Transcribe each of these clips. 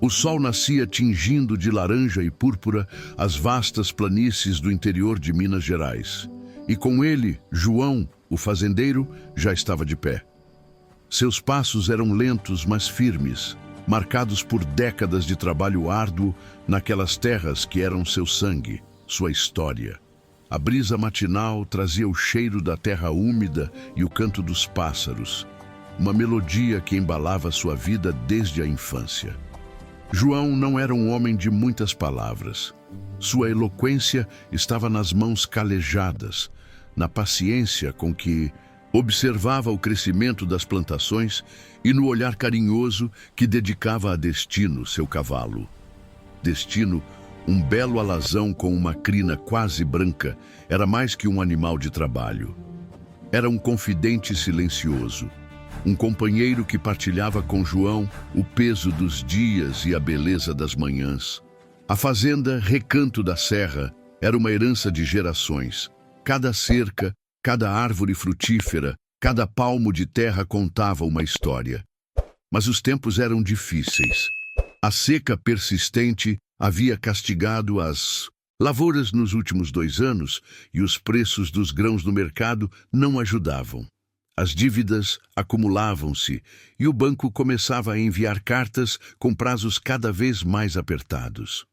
O sol nascia tingindo de laranja e púrpura as vastas planícies do interior de Minas Gerais. E com ele, João, o fazendeiro, já estava de pé. Seus passos eram lentos, mas firmes, marcados por décadas de trabalho árduo naquelas terras que eram seu sangue, sua história. A brisa matinal trazia o cheiro da terra úmida e o canto dos pássaros, uma melodia que embalava sua vida desde a infância. João não era um homem de muitas palavras. Sua eloquência estava nas mãos calejadas, na paciência com que observava o crescimento das plantações e no olhar carinhoso que dedicava a Destino, seu cavalo. Destino, um belo alazão com uma crina quase branca, era mais que um animal de trabalho. Era um confidente silencioso, um companheiro que partilhava com João o peso dos dias e a beleza das manhãs. A fazenda Recanto da Serra era uma herança de gerações. Cada cerca, cada árvore frutífera, cada palmo de terra contava uma história. Mas os tempos eram difíceis. A seca persistente havia castigado as lavouras nos últimos 2 anos e os preços dos grãos no mercado não ajudavam. As dívidas acumulavam-se e o banco começava a enviar cartas com prazos cada vez mais apertados.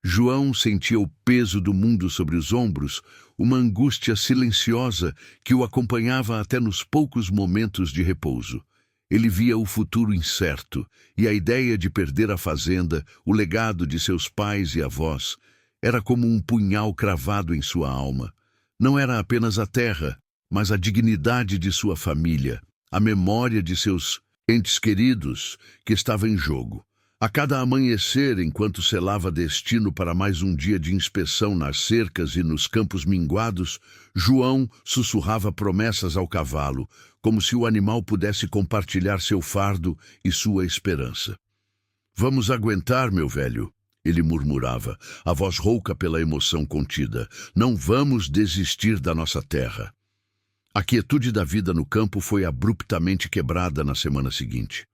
João sentia o peso do mundo sobre os ombros, uma angústia silenciosa que o acompanhava até nos poucos momentos de repouso. Ele via o futuro incerto e a ideia de perder a fazenda, o legado de seus pais e avós, era como um punhal cravado em sua alma. Não era apenas a terra, mas a dignidade de sua família, a memória de seus entes queridos que estava em jogo. A cada amanhecer, enquanto selava Destino para mais um dia de inspeção nas cercas e nos campos minguados, João sussurrava promessas ao cavalo, como se o animal pudesse compartilhar seu fardo e sua esperança. "Vamos aguentar, meu velho", ele murmurava, a voz rouca pela emoção contida. "Não vamos desistir da nossa terra." A quietude da vida no campo foi abruptamente quebrada na semana seguinte.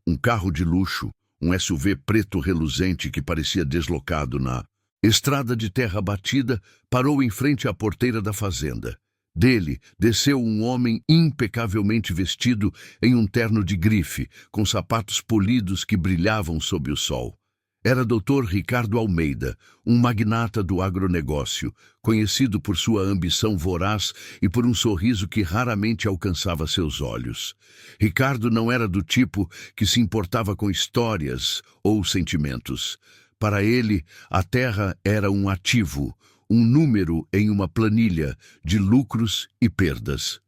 Um carro de luxo, um SUV preto reluzente que parecia deslocado na estrada de terra batida, parou em frente à porteira da fazenda. Dele desceu um homem impecavelmente vestido em um terno de grife, com sapatos polidos que brilhavam sob o sol. Era Dr. Ricardo Almeida, um magnata do agronegócio, conhecido por sua ambição voraz e por um sorriso que raramente alcançava seus olhos. Ricardo não era do tipo que se importava com histórias ou sentimentos. Para ele, a terra era um ativo, um número em uma planilha de lucros e perdas.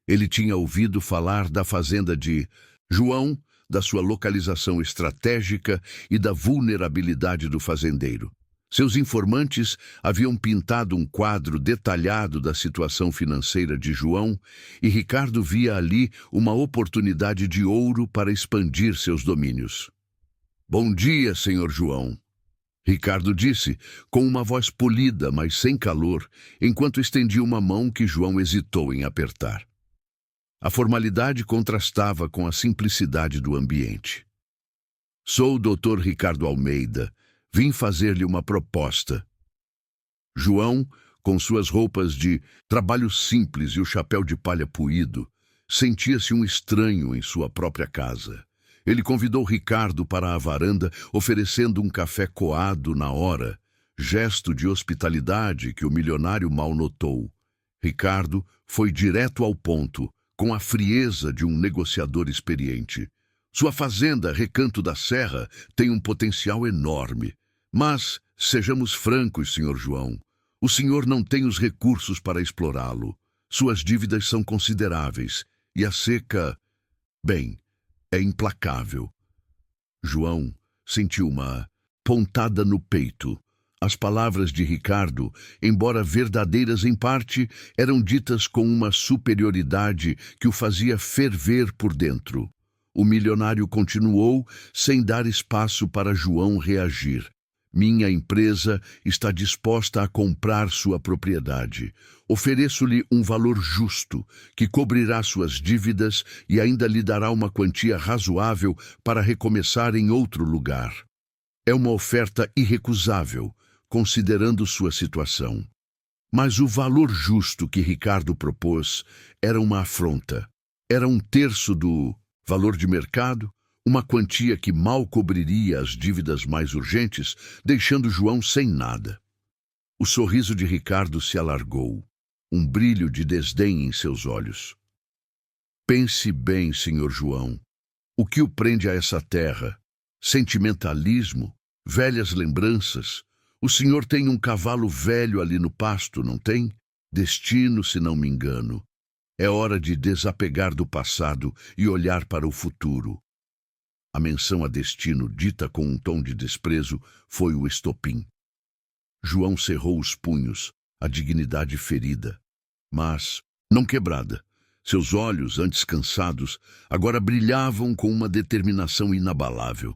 Ele tinha ouvido falar da fazenda de João, da sua localização estratégica e da vulnerabilidade do fazendeiro. Seus informantes haviam pintado um quadro detalhado da situação financeira de João e Ricardo via ali uma oportunidade de ouro para expandir seus domínios. "Bom dia, senhor João", Ricardo disse, com uma voz polida, mas sem calor, enquanto estendia uma mão que João hesitou em apertar. A formalidade contrastava com a simplicidade do ambiente. "Sou o Dr. Ricardo Almeida. Vim fazer-lhe uma proposta." João, com suas roupas de trabalho simples e o chapéu de palha puído, sentia-se um estranho em sua própria casa. Ele convidou Ricardo para a varanda, oferecendo um café coado na hora, gesto de hospitalidade que o milionário mal notou. Ricardo foi direto ao ponto, com a frieza de um negociador experiente. "Sua fazenda, Recanto da Serra, tem um potencial enorme. Mas, sejamos francos, Sr. João, o senhor não tem os recursos para explorá-lo. Suas dívidas são consideráveis, e a seca, bem, é implacável." João sentiu uma pontada no peito. As palavras de Ricardo, embora verdadeiras em parte, eram ditas com uma superioridade que o fazia ferver por dentro. O milionário continuou, sem dar espaço para João reagir. "Minha empresa está disposta a comprar sua propriedade. Ofereço-lhe um valor justo, que cobrirá suas dívidas e ainda lhe dará uma quantia razoável para recomeçar em outro lugar." É uma oferta irrecusável, considerando sua situação. Mas o valor justo que Ricardo propôs era uma afronta. Era um terço do valor de mercado, uma quantia que mal cobriria as dívidas mais urgentes, deixando João sem nada. O sorriso de Ricardo se alargou, um brilho de desdém em seus olhos. Pense bem, senhor João. O que o prende a essa terra? Sentimentalismo? Velhas lembranças? O senhor tem um cavalo velho ali no pasto, não tem? Destino, se não me engano. É hora de desapegar do passado e olhar para o futuro. A menção a destino, dita com um tom de desprezo, foi o estopim. João cerrou os punhos, a dignidade ferida, mas não quebrada. Seus olhos, antes cansados, agora brilhavam com uma determinação inabalável.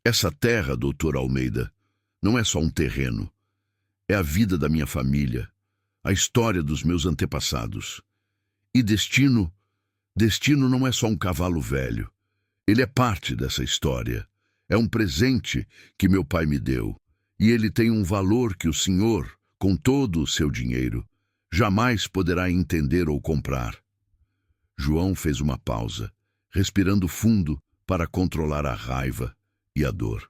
Essa terra, doutor Almeida, não é só um terreno. É a vida da minha família, a história dos meus antepassados. E destino não é só um cavalo velho. Ele é parte dessa história. É um presente que meu pai me deu. E ele tem um valor que o senhor, com todo o seu dinheiro, jamais poderá entender ou comprar. João fez uma pausa, respirando fundo para controlar a raiva e a dor.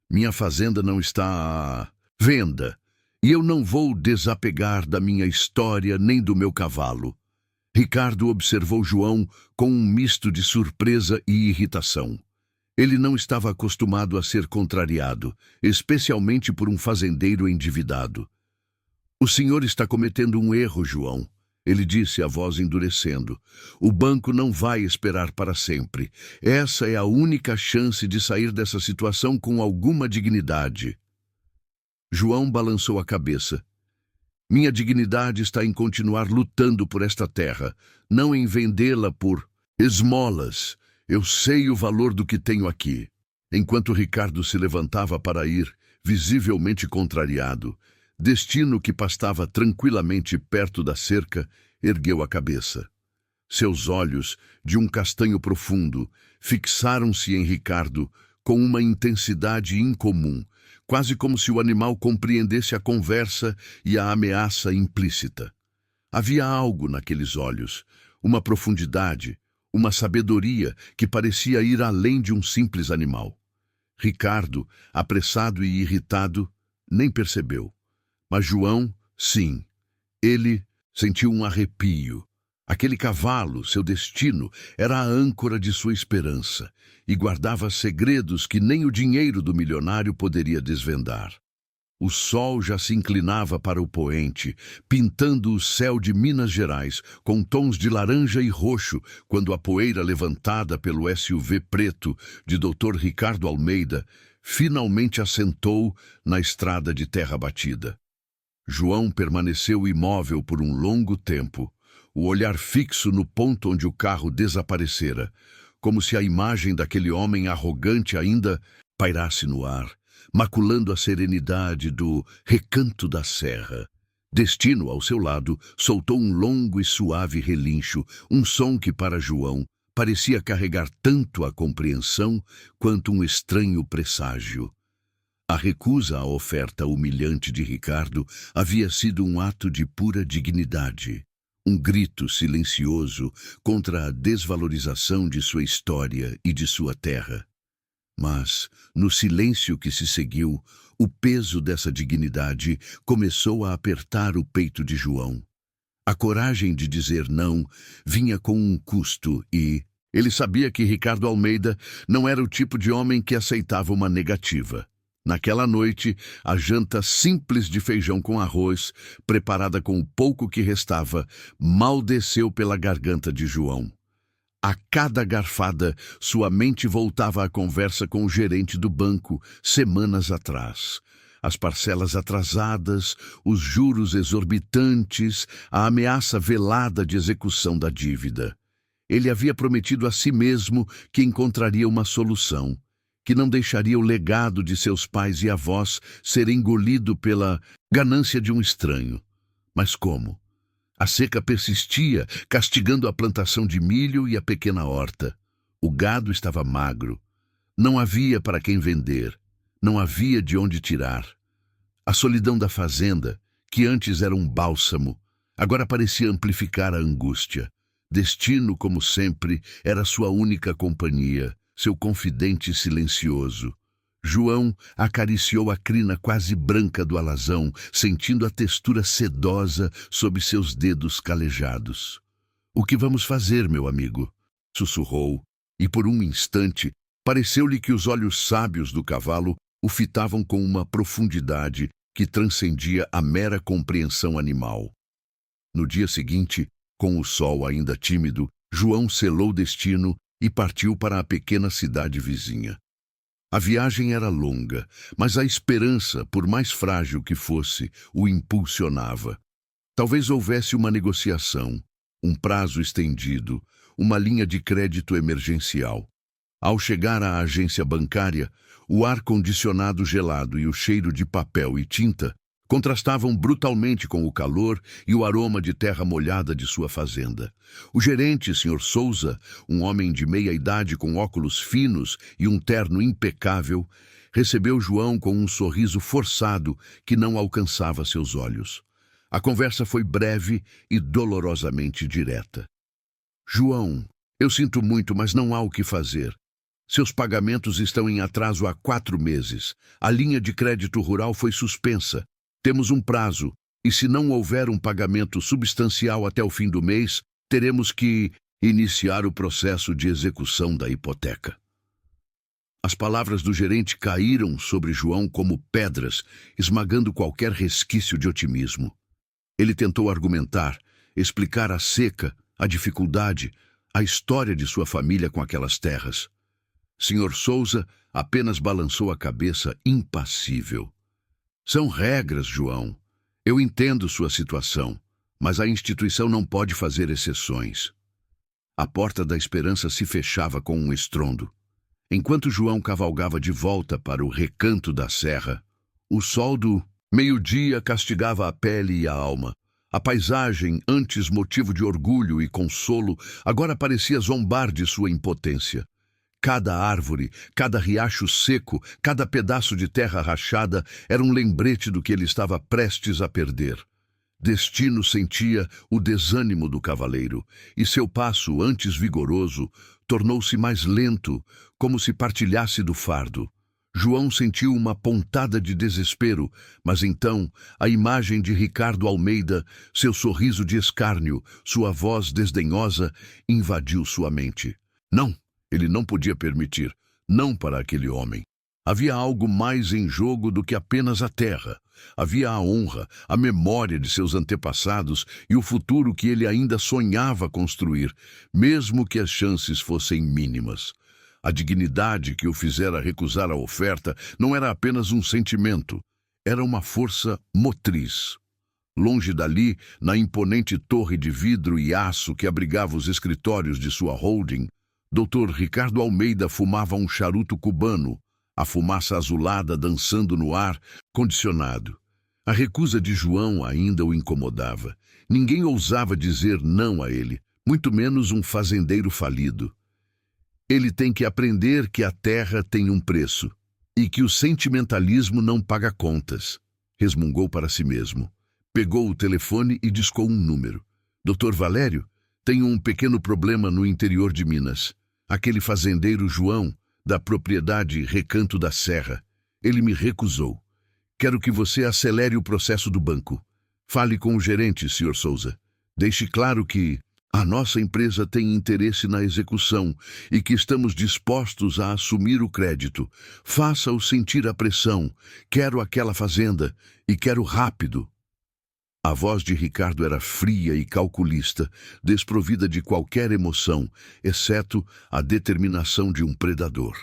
Minha fazenda não está à venda, e eu não vou desapegar da minha história nem do meu cavalo. Ricardo observou João com um misto de surpresa e irritação. Ele não estava acostumado a ser contrariado, especialmente por um fazendeiro endividado. O senhor está cometendo um erro, João, ele disse, a voz endurecendo. O banco não vai esperar para sempre. Essa é a única chance de sair dessa situação com alguma dignidade. João balançou a cabeça. Minha dignidade está em continuar lutando por esta terra, não em vendê-la por esmolas. Eu sei o valor do que tenho aqui. Enquanto Ricardo se levantava para ir, visivelmente contrariado, Destino, que pastava tranquilamente perto da cerca, ergueu a cabeça. Seus olhos, de um castanho profundo, fixaram-se em Ricardo com uma intensidade incomum, quase como se o animal compreendesse a conversa e a ameaça implícita. Havia algo naqueles olhos, uma profundidade, uma sabedoria que parecia ir além de um simples animal. Ricardo, apressado e irritado, nem percebeu. Mas João, sim, ele sentiu um arrepio. Aquele cavalo, seu destino, era a âncora de sua esperança e guardava segredos que nem o dinheiro do milionário poderia desvendar. O sol já se inclinava para o poente, pintando o céu de Minas Gerais com tons de laranja e roxo, quando a poeira levantada pelo SUV preto de Dr. Ricardo Almeida finalmente assentou na estrada de terra batida. João permaneceu imóvel por um longo tempo, o olhar fixo no ponto onde o carro desaparecera, como se a imagem daquele homem arrogante ainda pairasse no ar, maculando a serenidade do recanto da serra. Destino, ao seu lado, soltou um longo e suave relincho, um som que, para João, parecia carregar tanto a compreensão quanto um estranho presságio. A recusa à oferta humilhante de Ricardo havia sido um ato de pura dignidade, um grito silencioso contra a desvalorização de sua história e de sua terra. Mas, no silêncio que se seguiu, o peso dessa dignidade começou a apertar o peito de João. A coragem de dizer não vinha com um custo e ele sabia que Ricardo Almeida não era o tipo de homem que aceitava uma negativa. Naquela noite, a janta simples de feijão com arroz, preparada com o pouco que restava, mal desceu pela garganta de João. A cada garfada, sua mente voltava à conversa com o gerente do banco, semanas atrás. As parcelas atrasadas, os juros exorbitantes, a ameaça velada de execução da dívida. Ele havia prometido a si mesmo que encontraria uma solução, que não deixaria o legado de seus pais e avós ser engolido pela ganância de um estranho. Mas como? A seca persistia, castigando a plantação de milho e a pequena horta. O gado estava magro. Não havia para quem vender, não havia de onde tirar. A solidão da fazenda, que antes era um bálsamo, agora parecia amplificar a angústia. Destino, como sempre, era sua única companhia, seu confidente silencioso. João acariciou a crina quase branca do alazão, sentindo a textura sedosa sob seus dedos calejados. "O que vamos fazer, meu amigo?" sussurrou, e por um instante pareceu-lhe que os olhos sábios do cavalo o fitavam com uma profundidade que transcendia a mera compreensão animal. No dia seguinte, com o sol ainda tímido, João selou o destino e partiu para a pequena cidade vizinha. A viagem era longa, mas a esperança, por mais frágil que fosse, o impulsionava. Talvez houvesse uma negociação, um prazo estendido, uma linha de crédito emergencial. Ao chegar à agência bancária, o ar-condicionado gelado e o cheiro de papel e tinta contrastavam brutalmente com o calor e o aroma de terra molhada de sua fazenda. O gerente, Sr. Souza, um homem de meia-idade com óculos finos e um terno impecável, recebeu João com um sorriso forçado que não alcançava seus olhos. A conversa foi breve e dolorosamente direta. "João, eu sinto muito, mas não há o que fazer. Seus pagamentos estão em atraso há 4 meses. A linha de crédito rural foi suspensa. Temos um prazo, e se não houver um pagamento substancial até o fim do mês, teremos que iniciar o processo de execução da hipoteca." As palavras do gerente caíram sobre João como pedras, esmagando qualquer resquício de otimismo. Ele tentou argumentar, explicar a seca, a dificuldade, a história de sua família com aquelas terras. Sr. Souza apenas balançou a cabeça impassível. "São regras, João. Eu entendo sua situação, mas a instituição não pode fazer exceções." A porta da esperança se fechava com um estrondo. Enquanto João cavalgava de volta para o recanto da serra, o sol do meio-dia castigava a pele e a alma. A paisagem, antes motivo de orgulho e consolo, agora parecia zombar de sua impotência. Cada árvore, cada riacho seco, cada pedaço de terra rachada era um lembrete do que ele estava prestes a perder. Destino sentia o desânimo do cavaleiro, e seu passo, antes vigoroso, tornou-se mais lento, como se partilhasse do fardo. João sentiu uma pontada de desespero, mas então a imagem de Ricardo Almeida, seu sorriso de escárnio, sua voz desdenhosa, invadiu sua mente. Não! Ele não podia permitir, não para aquele homem. Havia algo mais em jogo do que apenas a terra. Havia a honra, a memória de seus antepassados e o futuro que ele ainda sonhava construir, mesmo que as chances fossem mínimas. A dignidade que o fizera recusar a oferta não era apenas um sentimento, era uma força motriz. Longe dali, na imponente torre de vidro e aço que abrigava os escritórios de sua holding, Dr. Ricardo Almeida fumava um charuto cubano, a fumaça azulada dançando no ar condicionado. A recusa de João ainda o incomodava. Ninguém ousava dizer não a ele, muito menos um fazendeiro falido. Ele tem que aprender que a terra tem um preço e que o sentimentalismo não paga contas, resmungou para si mesmo. Pegou o telefone e discou um número. "Dr. Valério, tenho um pequeno problema no interior de Minas. Aquele fazendeiro João, da propriedade Recanto da Serra. Ele me recusou. Quero que você acelere o processo do banco. Fale com o gerente, Sr. Souza. Deixe claro que a nossa empresa tem interesse na execução e que estamos dispostos a assumir o crédito. Faça-o sentir a pressão. Quero aquela fazenda e quero rápido." A voz de Ricardo era fria e calculista, desprovida de qualquer emoção, exceto a determinação de um predador.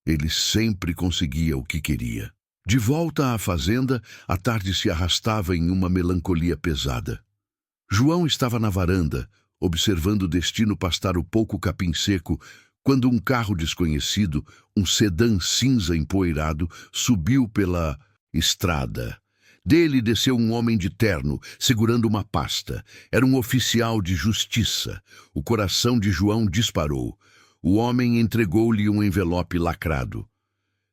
Ele sempre conseguia o que queria. De volta à fazenda, a tarde se arrastava em uma melancolia pesada. João estava na varanda, observando o destino pastar o pouco capim seco, quando um carro desconhecido, um sedã cinza empoeirado, subiu pela estrada. Dele desceu um homem de terno, segurando uma pasta. Era um oficial de justiça. O coração de João disparou. o homem entregou-lhe um envelope lacrado.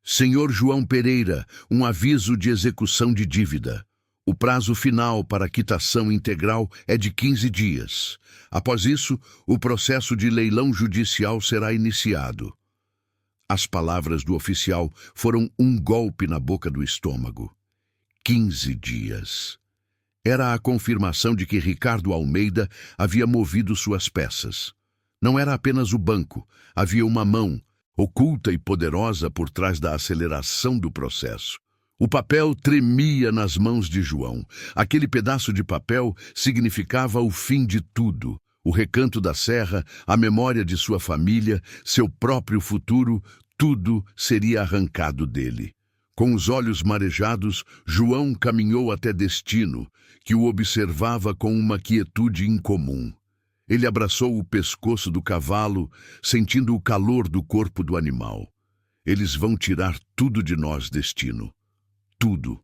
Senhor João Pereira, um aviso de execução de dívida. O prazo final para a quitação integral é de 15 dias. Após isso, o processo de leilão judicial será iniciado. As palavras do oficial foram um golpe na boca do estômago. 15 dias. Era a confirmação de que Ricardo Almeida havia movido suas peças. Não era apenas o banco, havia uma mão, oculta e poderosa por trás da aceleração do processo. O papel tremia nas mãos de João. Aquele pedaço de papel significava o fim de tudo. O recanto da serra, a memória de sua família, seu próprio futuro, tudo seria arrancado dele. Com os olhos marejados, João caminhou até Destino, que o observava com uma quietude incomum. Ele abraçou o pescoço do cavalo, sentindo o calor do corpo do animal. Eles vão tirar tudo de nós, Destino. Tudo.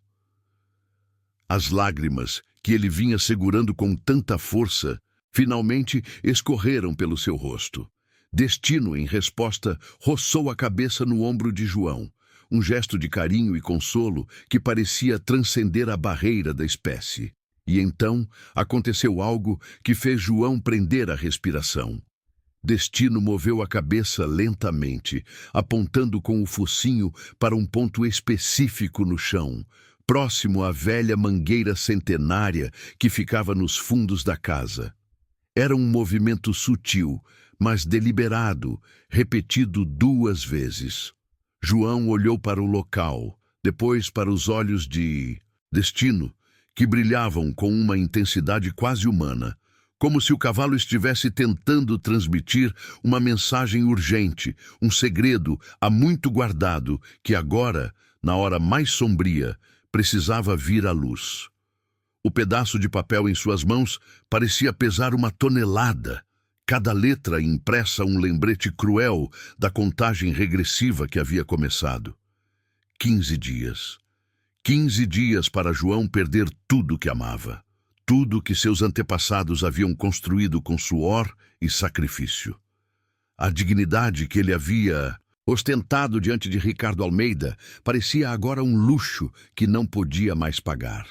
As lágrimas, que ele vinha segurando com tanta força, finalmente escorreram pelo seu rosto. Destino, em resposta, roçou a cabeça no ombro de João, um gesto de carinho e consolo que parecia transcender a barreira da espécie. E então aconteceu algo que fez João prender a respiração. Destino moveu a cabeça lentamente, apontando com o focinho para um ponto específico no chão, próximo à velha mangueira centenária que ficava nos fundos da casa. Era um movimento sutil, mas deliberado, repetido 2 vezes. João olhou para o local, depois para os olhos de Destino, que brilhavam com uma intensidade quase humana, como se o cavalo estivesse tentando transmitir uma mensagem urgente, um segredo há muito guardado que agora, na hora mais sombria, precisava vir à luz. O pedaço de papel em suas mãos parecia pesar 1 tonelada. Cada letra impressa um lembrete cruel da contagem regressiva que havia começado. 15 dias. 15 dias para João perder tudo que amava. Tudo que seus antepassados haviam construído com suor e sacrifício. A dignidade que ele havia ostentado diante de Ricardo Almeida parecia agora um luxo que não podia mais pagar.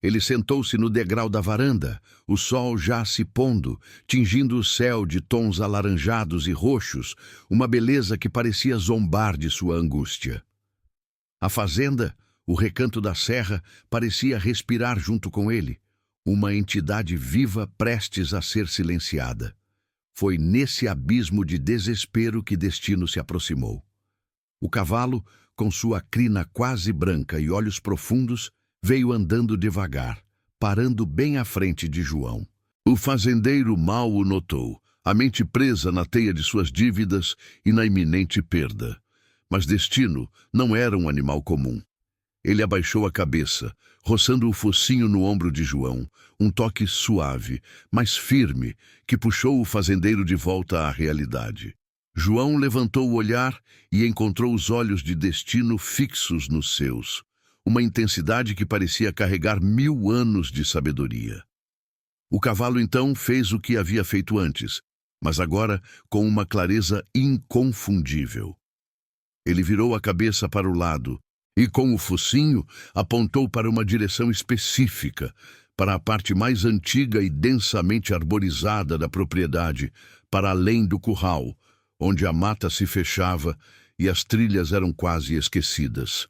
Ele sentou-se no degrau da varanda, o sol já se pondo, tingindo o céu de tons alaranjados e roxos, uma beleza que parecia zombar de sua angústia. A fazenda, o recanto da serra, parecia respirar junto com ele, uma entidade viva prestes a ser silenciada. Foi nesse abismo de desespero que Destino se aproximou. O cavalo, com sua crina quase branca e olhos profundos, veio andando devagar, parando bem à frente de João. O fazendeiro mal o notou, a mente presa na teia de suas dívidas e na iminente perda. Mas Destino não era um animal comum. Ele abaixou a cabeça, roçando o focinho no ombro de João, um toque suave, mas firme, que puxou o fazendeiro de volta à realidade. João levantou o olhar e encontrou os olhos de Destino fixos nos seus, uma intensidade que parecia carregar 1000 anos de sabedoria. O cavalo então fez o que havia feito antes, mas agora com uma clareza inconfundível. Ele virou a cabeça para o lado, e com o focinho apontou para uma direção específica, para a parte mais antiga e densamente arborizada da propriedade, para além do curral, onde a mata se fechava e as trilhas eram quase esquecidas.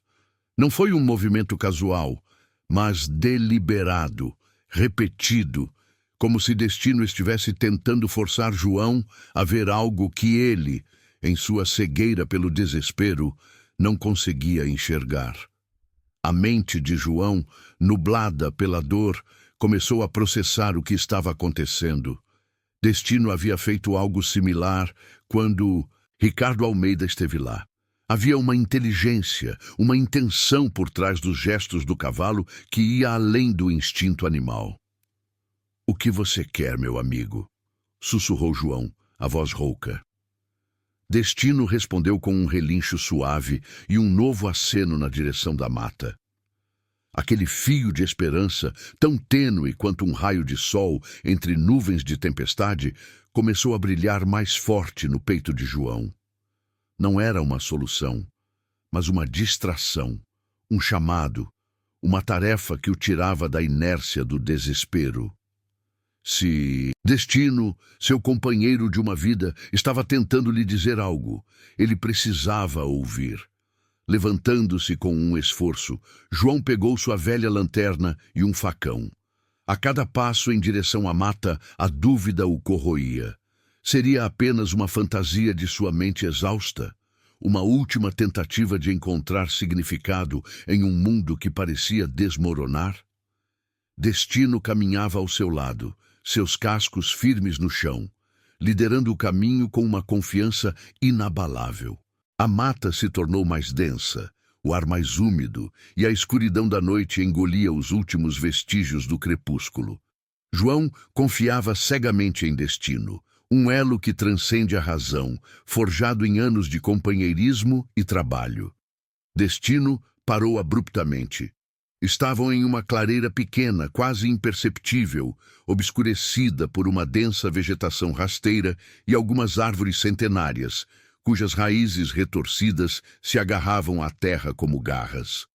Não foi um movimento casual, mas deliberado, repetido, como se Destino estivesse tentando forçar João a ver algo que ele, em sua cegueira pelo desespero, não conseguia enxergar. A mente de João, nublada pela dor, começou a processar o que estava acontecendo. Destino havia feito algo similar quando Ricardo Almeida esteve lá. Havia uma inteligência, uma intenção por trás dos gestos do cavalo que ia além do instinto animal. "O que você quer, meu amigo?" sussurrou João, a voz rouca. Destino respondeu com um relincho suave e um novo aceno na direção da mata. Aquele fio de esperança, tão tênue quanto um raio de sol entre nuvens de tempestade, começou a brilhar mais forte no peito de João. Não era uma solução, mas uma distração, um chamado, uma tarefa que o tirava da inércia do desespero. Se Destino, seu companheiro de uma vida, estava tentando lhe dizer algo, ele precisava ouvir. Levantando-se com um esforço, João pegou sua velha lanterna e um facão. A cada passo em direção à mata, a dúvida o corroía. Seria apenas uma fantasia de sua mente exausta? Uma última tentativa de encontrar significado em um mundo que parecia desmoronar? Destino caminhava ao seu lado, seus cascos firmes no chão, liderando o caminho com uma confiança inabalável. A mata se tornou mais densa, o ar mais úmido, e a escuridão da noite engolia os últimos vestígios do crepúsculo. João confiava cegamente em Destino, um elo que transcende a razão, forjado em anos de companheirismo e trabalho. Destino parou abruptamente. Estavam em uma clareira pequena, quase imperceptível, obscurecida por uma densa vegetação rasteira e algumas árvores centenárias, cujas raízes retorcidas se agarravam à terra como garras.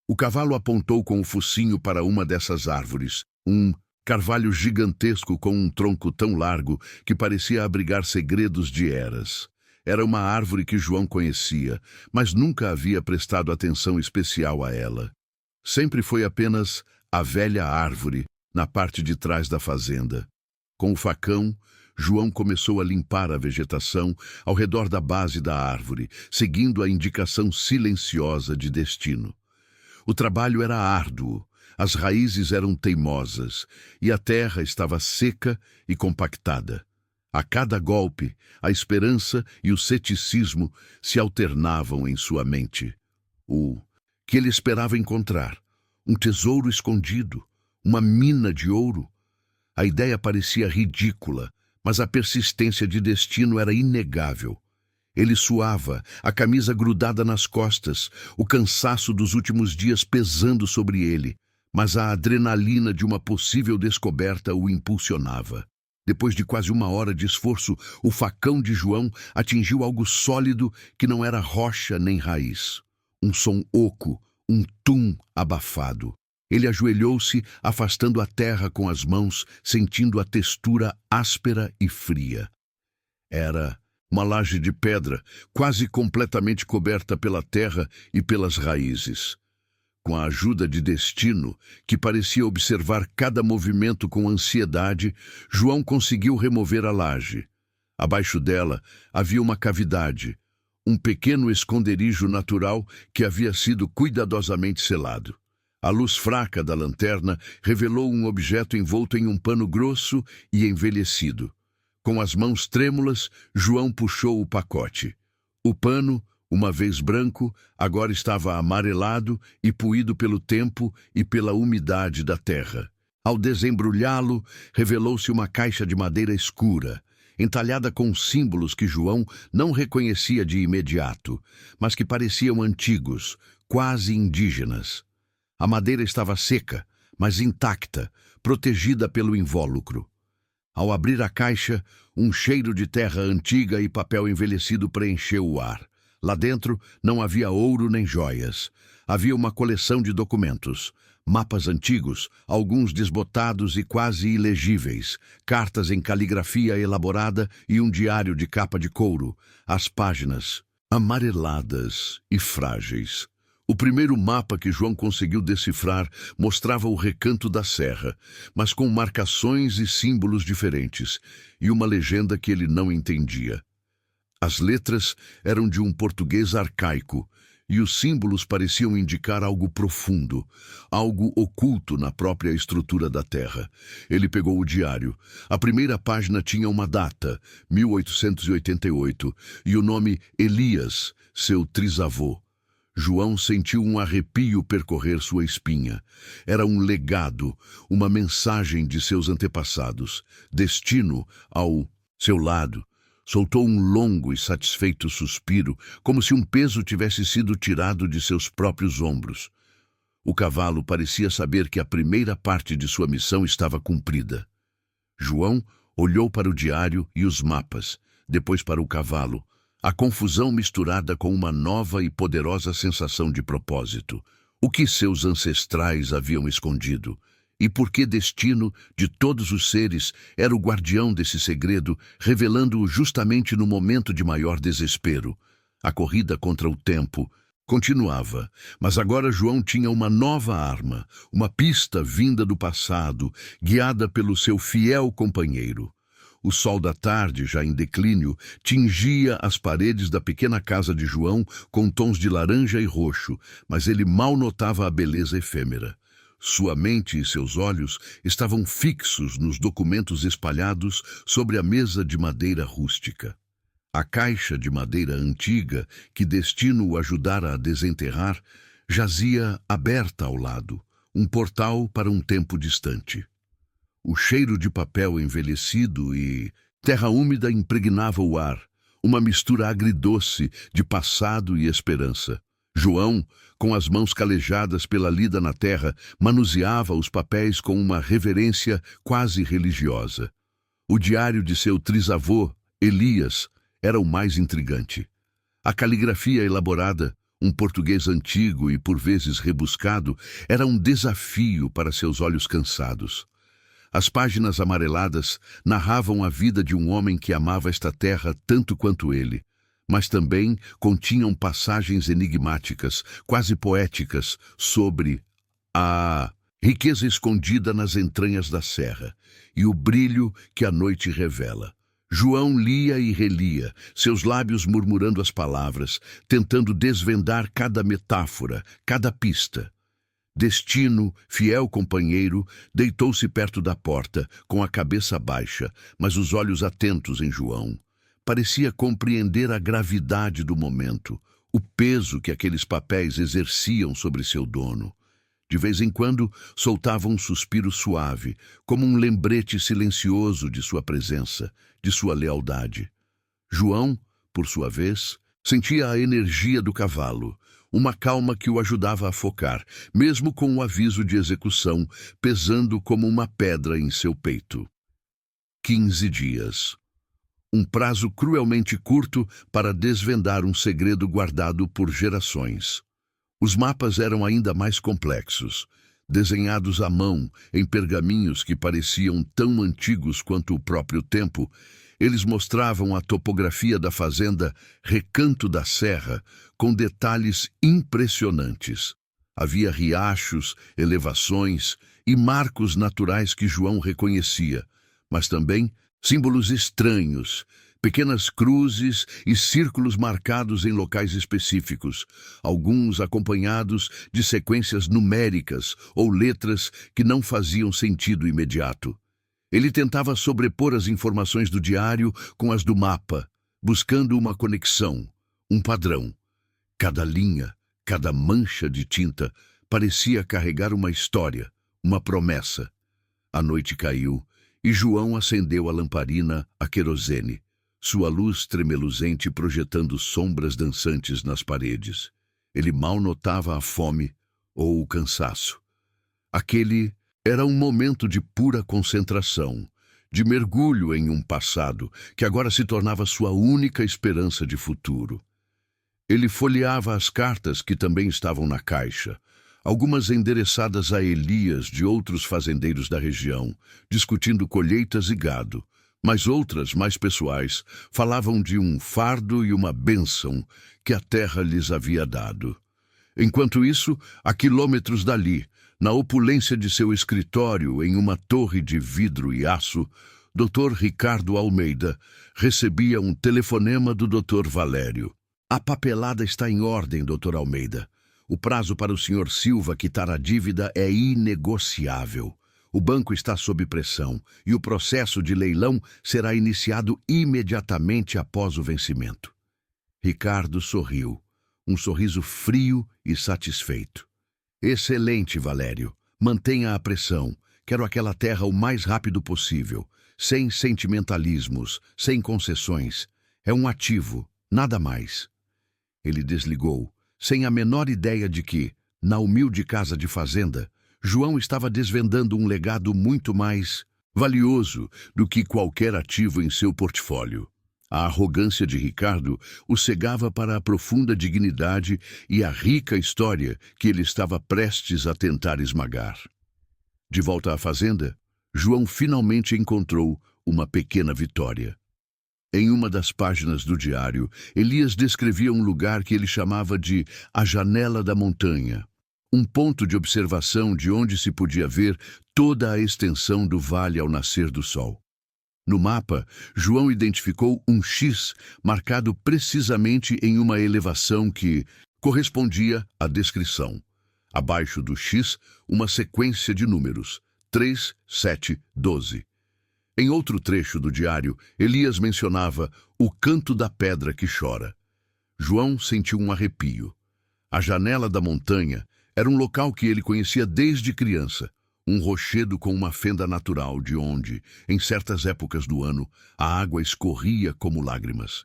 O cavalo apontou com o focinho para uma dessas árvores, um carvalho gigantesco com um tronco tão largo que parecia abrigar segredos de eras. Era uma árvore que João conhecia, mas nunca havia prestado atenção especial a ela. Sempre foi apenas a velha árvore, na parte de trás da fazenda. Com o facão, João começou a limpar a vegetação ao redor da base da árvore, seguindo a indicação silenciosa de Destino. O trabalho era árduo, as raízes eram teimosas e a terra estava seca e compactada. A cada golpe, a esperança e o ceticismo se alternavam em sua mente. O que ele esperava encontrar? Um tesouro escondido? Uma mina de ouro? A ideia parecia ridícula, mas a persistência de Destino era inegável. Ele suava, a camisa grudada nas costas, o cansaço dos últimos dias pesando sobre ele, mas a adrenalina de uma possível descoberta o impulsionava. Depois de quase uma hora de esforço, o facão de João atingiu algo sólido que não era rocha nem raiz. Um som oco, um tum abafado. Ele ajoelhou-se, afastando a terra com as mãos, sentindo a textura áspera e fria. Era uma laje de pedra, quase completamente coberta pela terra e pelas raízes. Com a ajuda de Destino, que parecia observar cada movimento com ansiedade, João conseguiu remover a laje. Abaixo dela havia uma cavidade, um pequeno esconderijo natural que havia sido cuidadosamente selado. A luz fraca da lanterna revelou um objeto envolto em um pano grosso e envelhecido. Com as mãos trêmulas, João puxou o pacote. O pano, uma vez branco, agora estava amarelado e puído pelo tempo e pela umidade da terra. Ao desembrulhá-lo, revelou-se uma caixa de madeira escura, entalhada com símbolos que João não reconhecia de imediato, mas que pareciam antigos, quase indígenas. A madeira estava seca, mas intacta, protegida pelo invólucro. Ao abrir a caixa, um cheiro de terra antiga e papel envelhecido preencheu o ar. Lá dentro não havia ouro nem joias. Havia uma coleção de documentos, mapas antigos, alguns desbotados e quase ilegíveis, cartas em caligrafia elaborada e um diário de capa de couro, as páginas amareladas e frágeis. O primeiro mapa que João conseguiu decifrar mostrava o recanto da serra, mas com marcações e símbolos diferentes, e uma legenda que ele não entendia. As letras eram de um português arcaico, e os símbolos pareciam indicar algo profundo, algo oculto na própria estrutura da terra. Ele pegou o diário. A primeira página tinha uma data, 1888, e o nome Elias, seu trisavô. João sentiu um arrepio percorrer sua espinha. Era um legado, uma mensagem de seus antepassados. Destino, ao seu lado, soltou um longo e satisfeito suspiro, como se um peso tivesse sido tirado de seus próprios ombros. O cavalo parecia saber que a primeira parte de sua missão estava cumprida. João Olhou para o diário e os mapas, depois para o cavalo, a confusão misturada com uma nova e poderosa sensação de propósito. O que seus ancestrais haviam escondido? E por que Destino, de todos os seres, era o guardião desse segredo, revelando-o justamente no momento de maior desespero? A corrida contra o tempo continuava, mas agora João tinha uma nova arma, uma pista vinda do passado, guiada pelo seu fiel companheiro. O sol da tarde, já em declínio, tingia as paredes da pequena casa de João com tons de laranja e roxo, mas ele mal notava a beleza efêmera. Sua mente e seus olhos estavam fixos nos documentos espalhados sobre a mesa de madeira rústica. A caixa de madeira antiga, que Destino o ajudara a desenterrar, jazia aberta ao lado, um portal para um tempo distante. O cheiro de papel envelhecido e terra úmida impregnava o ar, uma mistura agridoce de passado e esperança. João, com as mãos calejadas pela lida na terra, manuseava os papéis com uma reverência quase religiosa. O diário de seu trisavô, Elias, era o mais intrigante. A caligrafia elaborada, um português antigo e por vezes rebuscado, era um desafio para seus olhos cansados. As páginas amareladas narravam a vida de um homem que amava esta terra tanto quanto ele, mas também continham passagens enigmáticas, quase poéticas, sobre a riqueza escondida nas entranhas da serra e o brilho que a noite revela. João lia e relia, seus lábios murmurando as palavras, tentando desvendar cada metáfora, cada pista. Destino, fiel companheiro, deitou-se perto da porta, com a cabeça baixa, mas os olhos atentos em João. Parecia compreender a gravidade do momento, o peso que aqueles papéis exerciam sobre seu dono. De vez em quando, soltava um suspiro suave, como um lembrete silencioso de sua presença, de sua lealdade. João, por sua vez, sentia a energia do cavalo, uma calma que o ajudava a focar, mesmo com o aviso de execução pesando como uma pedra em seu peito. 15 dias. Um prazo cruelmente curto para desvendar um segredo guardado por gerações. Os mapas eram ainda mais complexos, desenhados à mão em pergaminhos que pareciam tão antigos quanto o próprio tempo. Eles mostravam a topografia da fazenda Recanto da Serra, com detalhes impressionantes. Havia riachos, elevações e marcos naturais que João reconhecia, mas também símbolos estranhos, pequenas cruzes e círculos marcados em locais específicos, alguns acompanhados de sequências numéricas ou letras que não faziam sentido imediato. Ele tentava sobrepor as informações do diário com as do mapa, buscando uma conexão, um padrão. Cada linha, cada mancha de tinta parecia carregar uma história, uma promessa. A noite caiu e João acendeu a lamparina a querosene, sua luz tremeluzente projetando sombras dançantes nas paredes. Ele mal notava a fome ou o cansaço. Aquele era um momento de pura concentração, de mergulho em um passado que agora se tornava sua única esperança de futuro. Ele folheava as cartas que também estavam na caixa, algumas endereçadas a Elias de outros fazendeiros da região, discutindo colheitas e gado, mas outras, mais pessoais, falavam de um fardo e uma bênção que a terra lhes havia dado. Enquanto isso, a quilômetros dali, na opulência de seu escritório em uma torre de vidro e aço, Dr. Ricardo Almeida recebia um telefonema do Dr. Valério. A papelada está em ordem, Dr. Almeida. O prazo para o Sr. Silva quitar a dívida é inegociável. O banco está sob pressão e o processo de leilão será iniciado imediatamente após o vencimento. Ricardo sorriu, um sorriso frio e satisfeito. Excelente, Valério. Mantenha a pressão. Quero aquela terra o mais rápido possível, sem sentimentalismos, sem concessões. É um ativo, nada mais. Ele desligou, sem a menor ideia de que, na humilde casa de fazenda, João estava desvendando um legado muito mais valioso do que qualquer ativo em seu portfólio. A arrogância de Ricardo o cegava para a profunda dignidade e a rica história que ele estava prestes a tentar esmagar. De volta à fazenda, João finalmente encontrou uma pequena vitória. Em uma das páginas do diário, Elias descrevia um lugar que ele chamava de a Janela da Montanha, um ponto de observação de onde se podia ver toda a extensão do vale ao nascer do sol. No mapa, João identificou um X marcado precisamente em uma elevação que correspondia à descrição. Abaixo do X, uma sequência de números, 3, 7, 12. Em outro trecho do diário, Elias mencionava o canto da pedra que chora. João sentiu um arrepio. A Janela da Montanha era um local que ele conhecia desde criança, um rochedo com uma fenda natural de onde, em certas épocas do ano, a água escorria como lágrimas.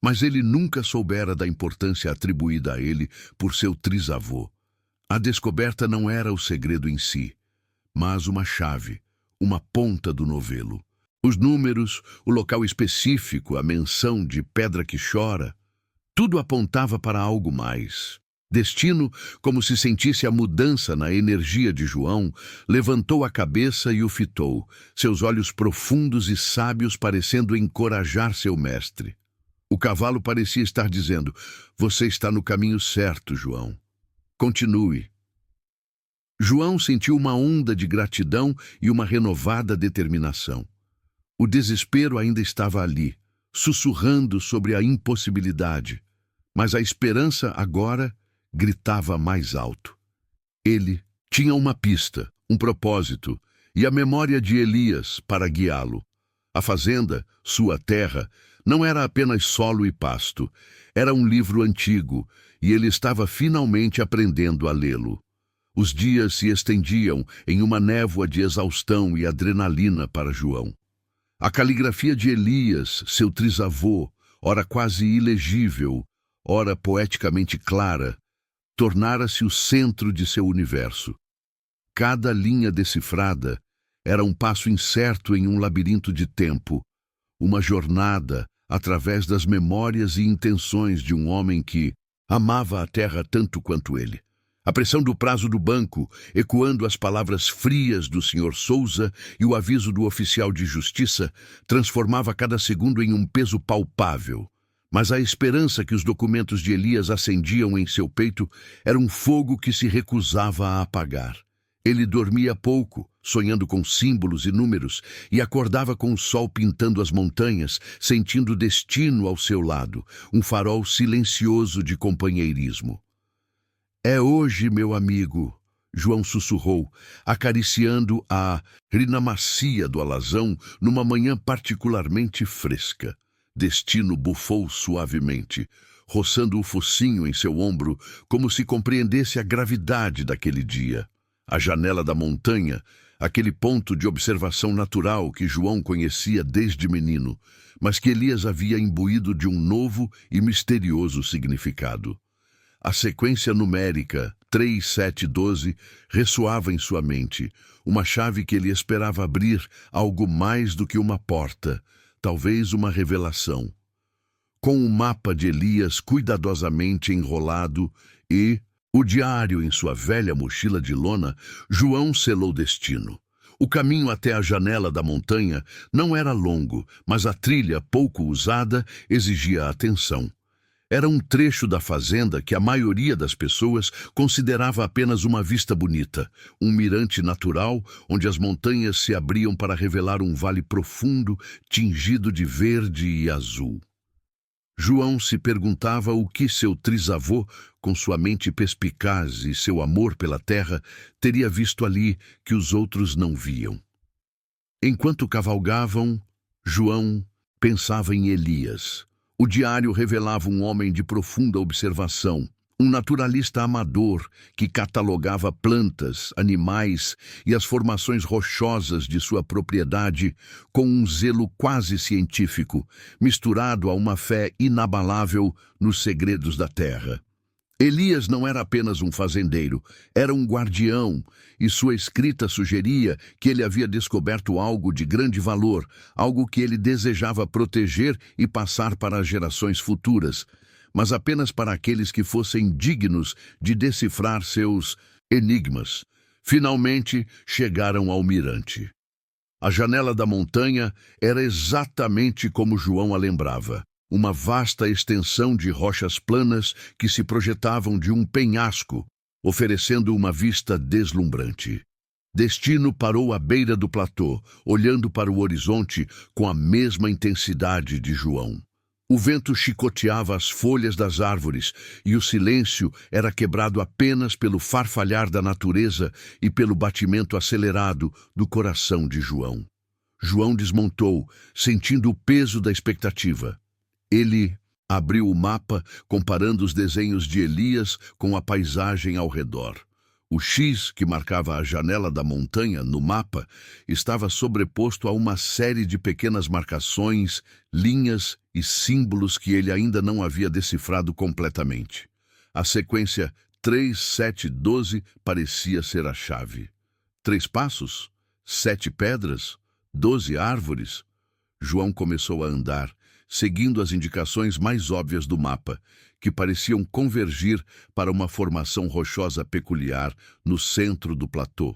Mas ele nunca soubera da importância atribuída a ele por seu trisavô. A descoberta não era o segredo em si, mas uma chave, uma ponta do novelo. Os números, o local específico, a menção de pedra que chora, tudo apontava para algo mais. Destino, como se sentisse a mudança na energia de João, levantou a cabeça e o fitou, seus olhos profundos e sábios parecendo encorajar seu mestre. O cavalo parecia estar dizendo: "Você está no caminho certo, João. Continue." João sentiu uma onda de gratidão e uma renovada determinação. O desespero ainda estava ali, sussurrando sobre a impossibilidade, mas a esperança agora gritava mais alto. Ele tinha uma pista, um propósito e a memória de Elias para guiá-lo. A fazenda, sua terra, não era apenas solo e pasto, era um livro antigo e ele estava finalmente aprendendo a lê-lo. Os dias se estendiam em uma névoa de exaustão e adrenalina para João. A caligrafia de Elias, seu trisavô, ora quase ilegível, ora poeticamente clara, tornara-se o centro de seu universo. Cada linha decifrada era um passo incerto em um labirinto de tempo, uma jornada através das memórias e intenções de um homem que amava a terra tanto quanto ele. A pressão do prazo do banco, ecoando as palavras frias do Sr. Souza e o aviso do oficial de justiça, transformava cada segundo em um peso palpável. Mas a esperança que os documentos de Elias acendiam em seu peito era um fogo que se recusava a apagar. Ele dormia pouco, sonhando com símbolos e números, e acordava com o sol pintando as montanhas, sentindo o destino ao seu lado, um farol silencioso de companheirismo. "É hoje, meu amigo", João sussurrou, acariciando a crina macia do alazão numa manhã particularmente fresca. Destino bufou suavemente, roçando o focinho em seu ombro, como se compreendesse a gravidade daquele dia. A Janela da Montanha, aquele ponto de observação natural que João conhecia desde menino, mas que Elias havia imbuído de um novo e misterioso significado. A sequência numérica 3, 7, 12 ressoava em sua mente, uma chave que ele esperava abrir algo mais do que uma porta, talvez uma revelação. Com o mapa de Elias cuidadosamente enrolado e o diário em sua velha mochila de lona, João selou o destino. O caminho até a Janela da Montanha não era longo, mas a trilha, pouco usada, exigia atenção. Era um trecho da fazenda que a maioria das pessoas considerava apenas uma vista bonita, um mirante natural onde as montanhas se abriam para revelar um vale profundo, tingido de verde e azul. João se perguntava o que seu trisavô, com sua mente perspicaz e seu amor pela terra, teria visto ali que os outros não viam. Enquanto cavalgavam, João pensava em Elias. O diário revelava um homem de profunda observação, um naturalista amador que catalogava plantas, animais e as formações rochosas de sua propriedade com um zelo quase científico, misturado a uma fé inabalável nos segredos da terra. Elias não era apenas um fazendeiro, era um guardião, e sua escrita sugeria que ele havia descoberto algo de grande valor, algo que ele desejava proteger e passar para as gerações futuras, mas apenas para aqueles que fossem dignos de decifrar seus enigmas. Finalmente chegaram ao mirante. A janela da montanha era exatamente como João a lembrava. Uma vasta extensão de rochas planas que se projetavam de um penhasco, oferecendo uma vista deslumbrante. Destino parou à beira do platô, olhando para o horizonte com a mesma intensidade de João. O vento chicoteava as folhas das árvores e o silêncio era quebrado apenas pelo farfalhar da natureza e pelo batimento acelerado do coração de João. João desmontou, sentindo o peso da expectativa. Ele abriu o mapa, comparando os desenhos de Elias com a paisagem ao redor. O X, que marcava a janela da montanha no mapa, estava sobreposto a uma série de pequenas marcações, linhas e símbolos que ele ainda não havia decifrado completamente. A sequência 3, 7, 12 parecia ser a chave. 3 passos? 7 pedras? 12 árvores? João começou a andar, seguindo as indicações mais óbvias do mapa, que pareciam convergir para uma formação rochosa peculiar no centro do platô,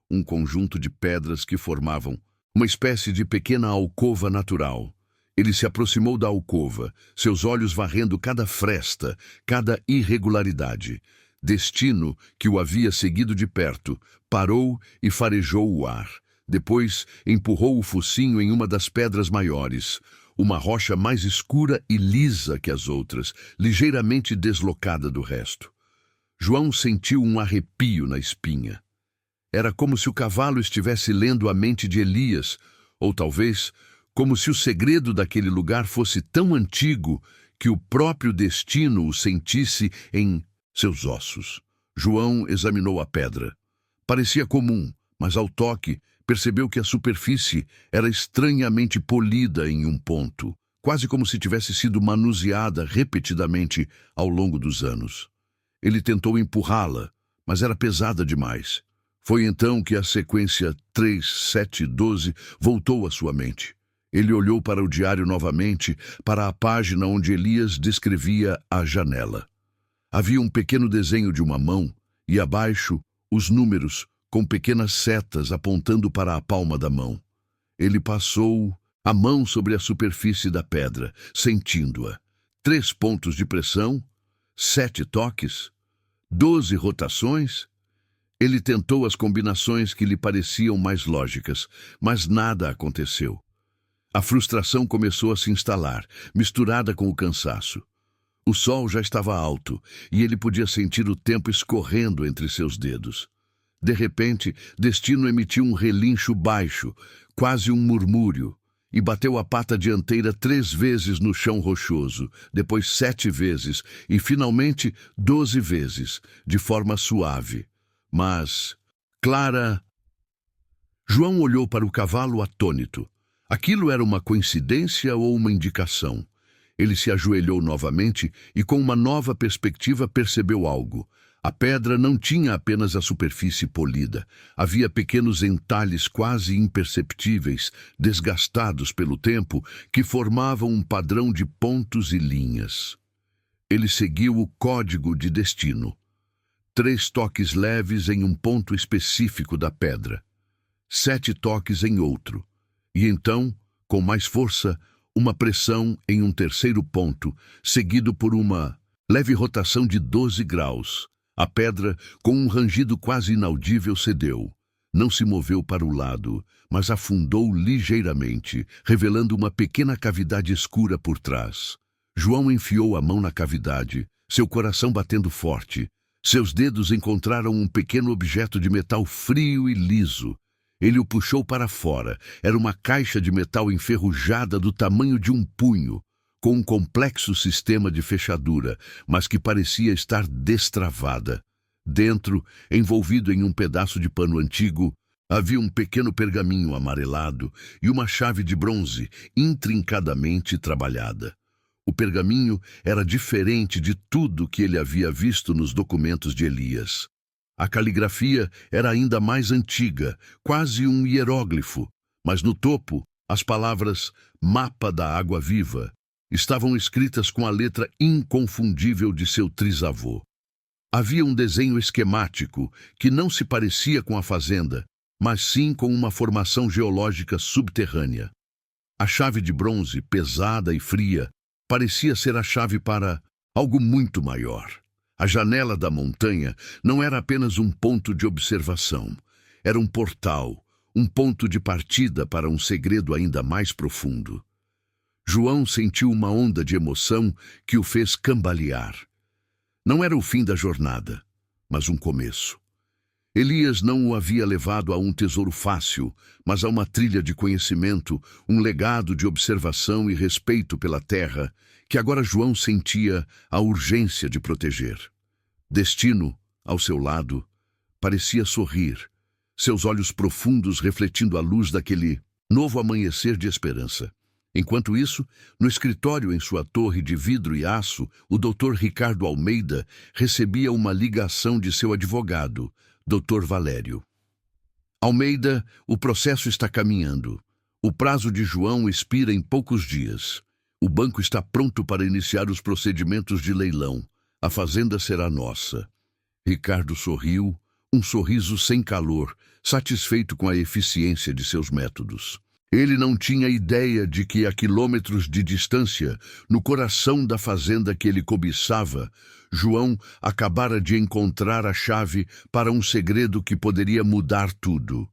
um conjunto de pedras que formavam uma espécie de pequena alcova natural. Ele se aproximou da alcova, seus olhos varrendo cada fresta, cada irregularidade. Destino, que o havia seguido de perto, parou e farejou o ar. Depois, empurrou o focinho em uma das pedras maiores, uma rocha mais escura e lisa que as outras, ligeiramente deslocada do resto. João sentiu um arrepio na espinha. Era como se o cavalo estivesse lendo a mente de Elias, ou talvez como se o segredo daquele lugar fosse tão antigo que o próprio destino o sentisse em seus ossos. João examinou a pedra. Parecia comum, mas ao toque percebeu que a superfície era estranhamente polida em um ponto, quase como se tivesse sido manuseada repetidamente ao longo dos anos. Ele tentou empurrá-la, mas era pesada demais. Foi então que a sequência 3, 7, 12 voltou à sua mente. Ele olhou para o diário novamente, para a página onde Elias descrevia a janela. Havia um pequeno desenho de uma mão e abaixo os números com pequenas setas apontando para a palma da mão. Ele passou a mão sobre a superfície da pedra, sentindo-a. 3 pontos de pressão, 7 toques, 12 rotações. Ele tentou as combinações que lhe pareciam mais lógicas, mas nada aconteceu. A frustração começou a se instalar, misturada com o cansaço. O sol já estava alto e ele podia sentir o tempo escorrendo entre seus dedos. De repente, Destino emitiu um relincho baixo, quase um murmúrio, e bateu a pata dianteira 3 vezes no chão rochoso, depois 7 vezes e, finalmente, 12 vezes, de forma suave, mas clara. João olhou para o cavalo atônito. Aquilo era uma coincidência ou uma indicação? Ele se ajoelhou novamente e, com uma nova perspectiva, percebeu algo. A pedra não tinha apenas a superfície polida. Havia pequenos entalhes quase imperceptíveis, desgastados pelo tempo, que formavam um padrão de pontos e linhas. Ele seguiu o código de Destino. 3 toques leves em um ponto específico da pedra. 7 toques em outro. E então, com mais força, uma pressão em um terceiro ponto, seguido por uma leve rotação de 12 graus. A pedra, com um rangido quase inaudível, cedeu. Não se moveu para o lado, mas afundou ligeiramente, revelando uma pequena cavidade escura por trás. João enfiou a mão na cavidade, seu coração batendo forte. Seus dedos encontraram um pequeno objeto de metal frio e liso. Ele o puxou para fora. Era uma caixa de metal enferrujada do tamanho de um punho, com um complexo sistema de fechadura, mas que parecia estar destravada. Dentro, envolvido em um pedaço de pano antigo, havia um pequeno pergaminho amarelado e uma chave de bronze intrincadamente trabalhada. O pergaminho era diferente de tudo que ele havia visto nos documentos de Elias. A caligrafia era ainda mais antiga, quase um hieróglifo, mas no topo, as palavras Mapa da Água Viva estavam escritas com a letra inconfundível de seu trisavô. Havia um desenho esquemático que não se parecia com a fazenda, mas sim com uma formação geológica subterrânea. A chave de bronze, pesada e fria, parecia ser a chave para algo muito maior. A janela da montanha não era apenas um ponto de observação, era um portal, um ponto de partida para um segredo ainda mais profundo. João sentiu uma onda de emoção que o fez cambalear. Não era o fim da jornada, mas um começo. Elias não o havia levado a um tesouro fácil, mas a uma trilha de conhecimento, um legado de observação e respeito pela terra, que agora João sentia a urgência de proteger. Destino, ao seu lado, parecia sorrir, seus olhos profundos refletindo a luz daquele novo amanhecer de esperança. Enquanto isso, no escritório em sua torre de vidro e aço, o Dr. Ricardo Almeida recebia uma ligação de seu advogado, Dr. Valério. Almeida, o processo está caminhando. O prazo de João expira em poucos dias. O banco está pronto para iniciar os procedimentos de leilão. A fazenda será nossa. Ricardo sorriu, um sorriso sem calor, satisfeito com a eficiência de seus métodos. Ele não tinha ideia de que a quilômetros de distância, no coração da fazenda que ele cobiçava, João acabara de encontrar a chave para um segredo que poderia mudar tudo.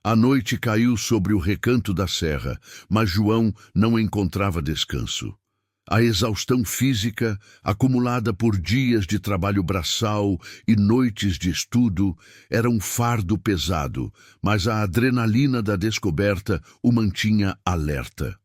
A noite caiu sobre o recanto da serra, mas João não encontrava descanso. A exaustão física, acumulada por dias de trabalho braçal e noites de estudo, era um fardo pesado, mas a adrenalina da descoberta o mantinha alerta.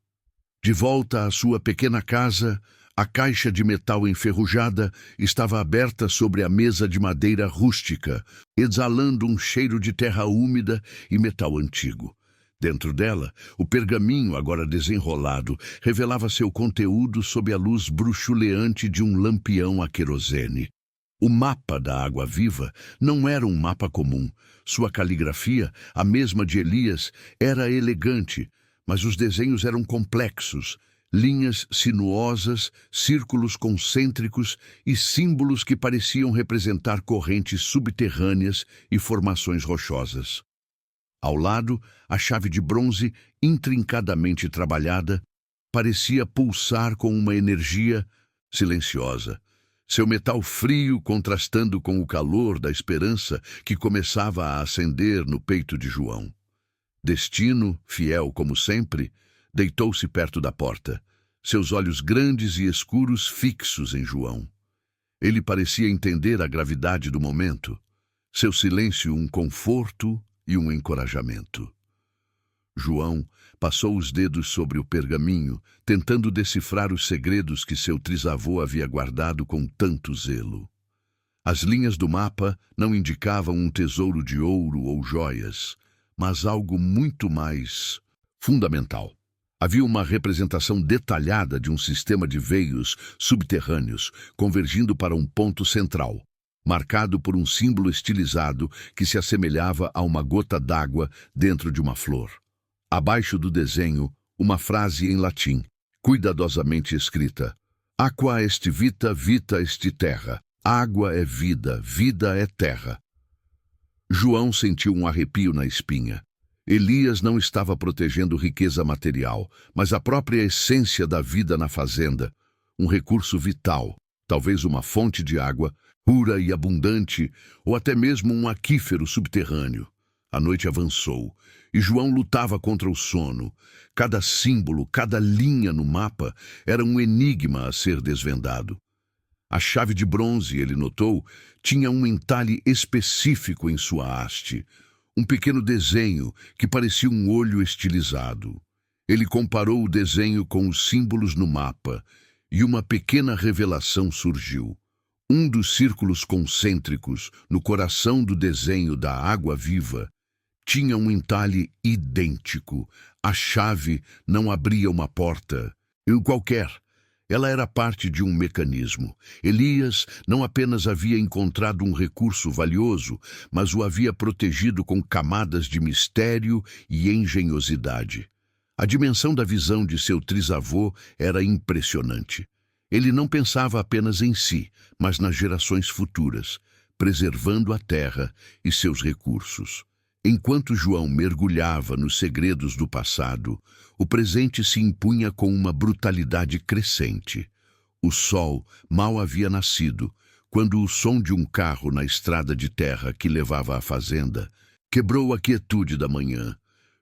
De volta à sua pequena casa, a caixa de metal enferrujada estava aberta sobre a mesa de madeira rústica, exalando um cheiro de terra úmida e metal antigo. Dentro dela, o pergaminho, agora desenrolado, revelava seu conteúdo sob a luz bruxuleante de um lampião a querosene. O mapa da Água Viva não era um mapa comum. Sua caligrafia, a mesma de Elias, era elegante, mas os desenhos eram complexos. Linhas sinuosas, círculos concêntricos e símbolos que pareciam representar correntes subterrâneas e formações rochosas. Ao lado, a chave de bronze, intrincadamente trabalhada, parecia pulsar com uma energia silenciosa, seu metal frio contrastando com o calor da esperança que começava a acender no peito de João. Destino, fiel como sempre, deitou-se perto da porta, seus olhos grandes e escuros fixos em João. Ele parecia entender a gravidade do momento, seu silêncio um conforto e um encorajamento. João passou os dedos sobre o pergaminho, tentando decifrar os segredos que seu trisavô havia guardado com tanto zelo. As linhas do mapa não indicavam um tesouro de ouro ou joias, mas algo muito mais fundamental. Havia uma representação detalhada de um sistema de veios subterrâneos convergindo para um ponto central, marcado por um símbolo estilizado que se assemelhava a uma gota d'água dentro de uma flor. Abaixo do desenho, uma frase em latim, cuidadosamente escrita: Aqua est vita, vita est terra. Água é vida, vida é terra. João sentiu um arrepio na espinha. Elias não estava protegendo riqueza material, mas a própria essência da vida na fazenda, um recurso vital, talvez uma fonte de água, pura e abundante, ou até mesmo um aquífero subterrâneo. A noite avançou, e João lutava contra o sono. Cada símbolo, cada linha no mapa era um enigma a ser desvendado. A chave de bronze, ele notou, tinha um entalhe específico em sua haste, um pequeno desenho que parecia um olho estilizado. Ele comparou o desenho com os símbolos no mapa, e uma pequena revelação surgiu. Um dos círculos concêntricos, no coração do desenho da Água Viva, tinha um entalhe idêntico. A chave não abria uma porta qualquer. Ela era parte de um mecanismo. Elias não apenas havia encontrado um recurso valioso, mas o havia protegido com camadas de mistério e engenhosidade. A dimensão da visão de seu trisavô era impressionante. Ele não pensava apenas em si, mas nas gerações futuras, preservando a terra e seus recursos. Enquanto João mergulhava nos segredos do passado, o presente se impunha com uma brutalidade crescente. O sol mal havia nascido, quando o som de um carro na estrada de terra que levava à fazenda quebrou a quietude da manhã.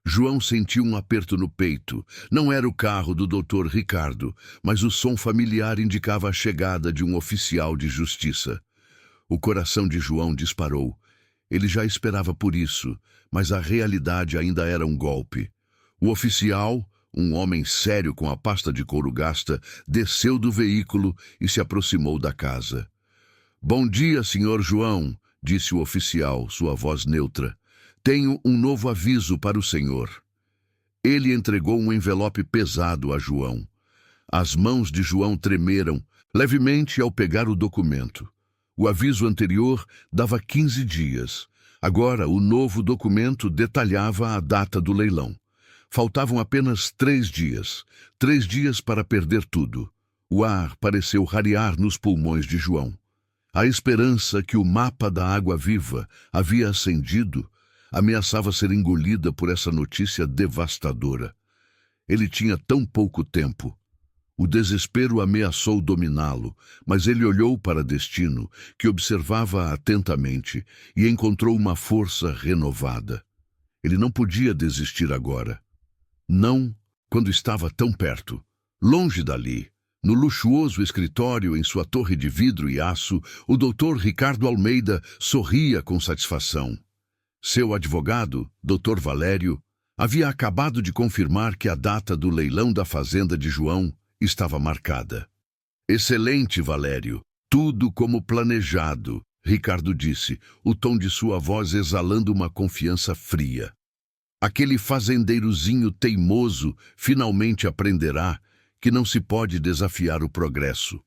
João sentiu um aperto no peito. Não era o carro do Dr. Ricardo, mas o som familiar indicava a chegada de um oficial de justiça. O coração de João disparou. Ele já esperava por isso, mas a realidade ainda era um golpe. O oficial, um homem sério com a pasta de couro gasta, desceu do veículo e se aproximou da casa. "Bom dia, senhor João", disse o oficial, sua voz neutra. "Tenho um novo aviso para o senhor." Ele entregou um envelope pesado a João. As mãos de João tremeram levemente ao pegar o documento. O aviso anterior dava 15 dias. Agora, o novo documento detalhava a data do leilão. Faltavam apenas 3 dias. 3 dias para perder tudo. O ar pareceu rarear nos pulmões de João. A esperança que o mapa da água viva havia acendido ameaçava ser engolida por essa notícia devastadora. Ele tinha tão pouco tempo. O desespero ameaçou dominá-lo, mas ele olhou para Destino, que observava atentamente, e encontrou uma força renovada. Ele não podia desistir agora. Não quando estava tão perto. Longe dali, no luxuoso escritório em sua torre de vidro e aço, o Dr. Ricardo Almeida sorria com satisfação. Seu advogado, Dr. Valério, havia acabado de confirmar que a data do leilão da fazenda de João estava marcada. "Excelente, Valério. Tudo como planejado", Ricardo disse, o tom de sua voz exalando uma confiança fria. Aquele fazendeirozinho teimoso finalmente aprenderá que não se pode desafiar o progresso.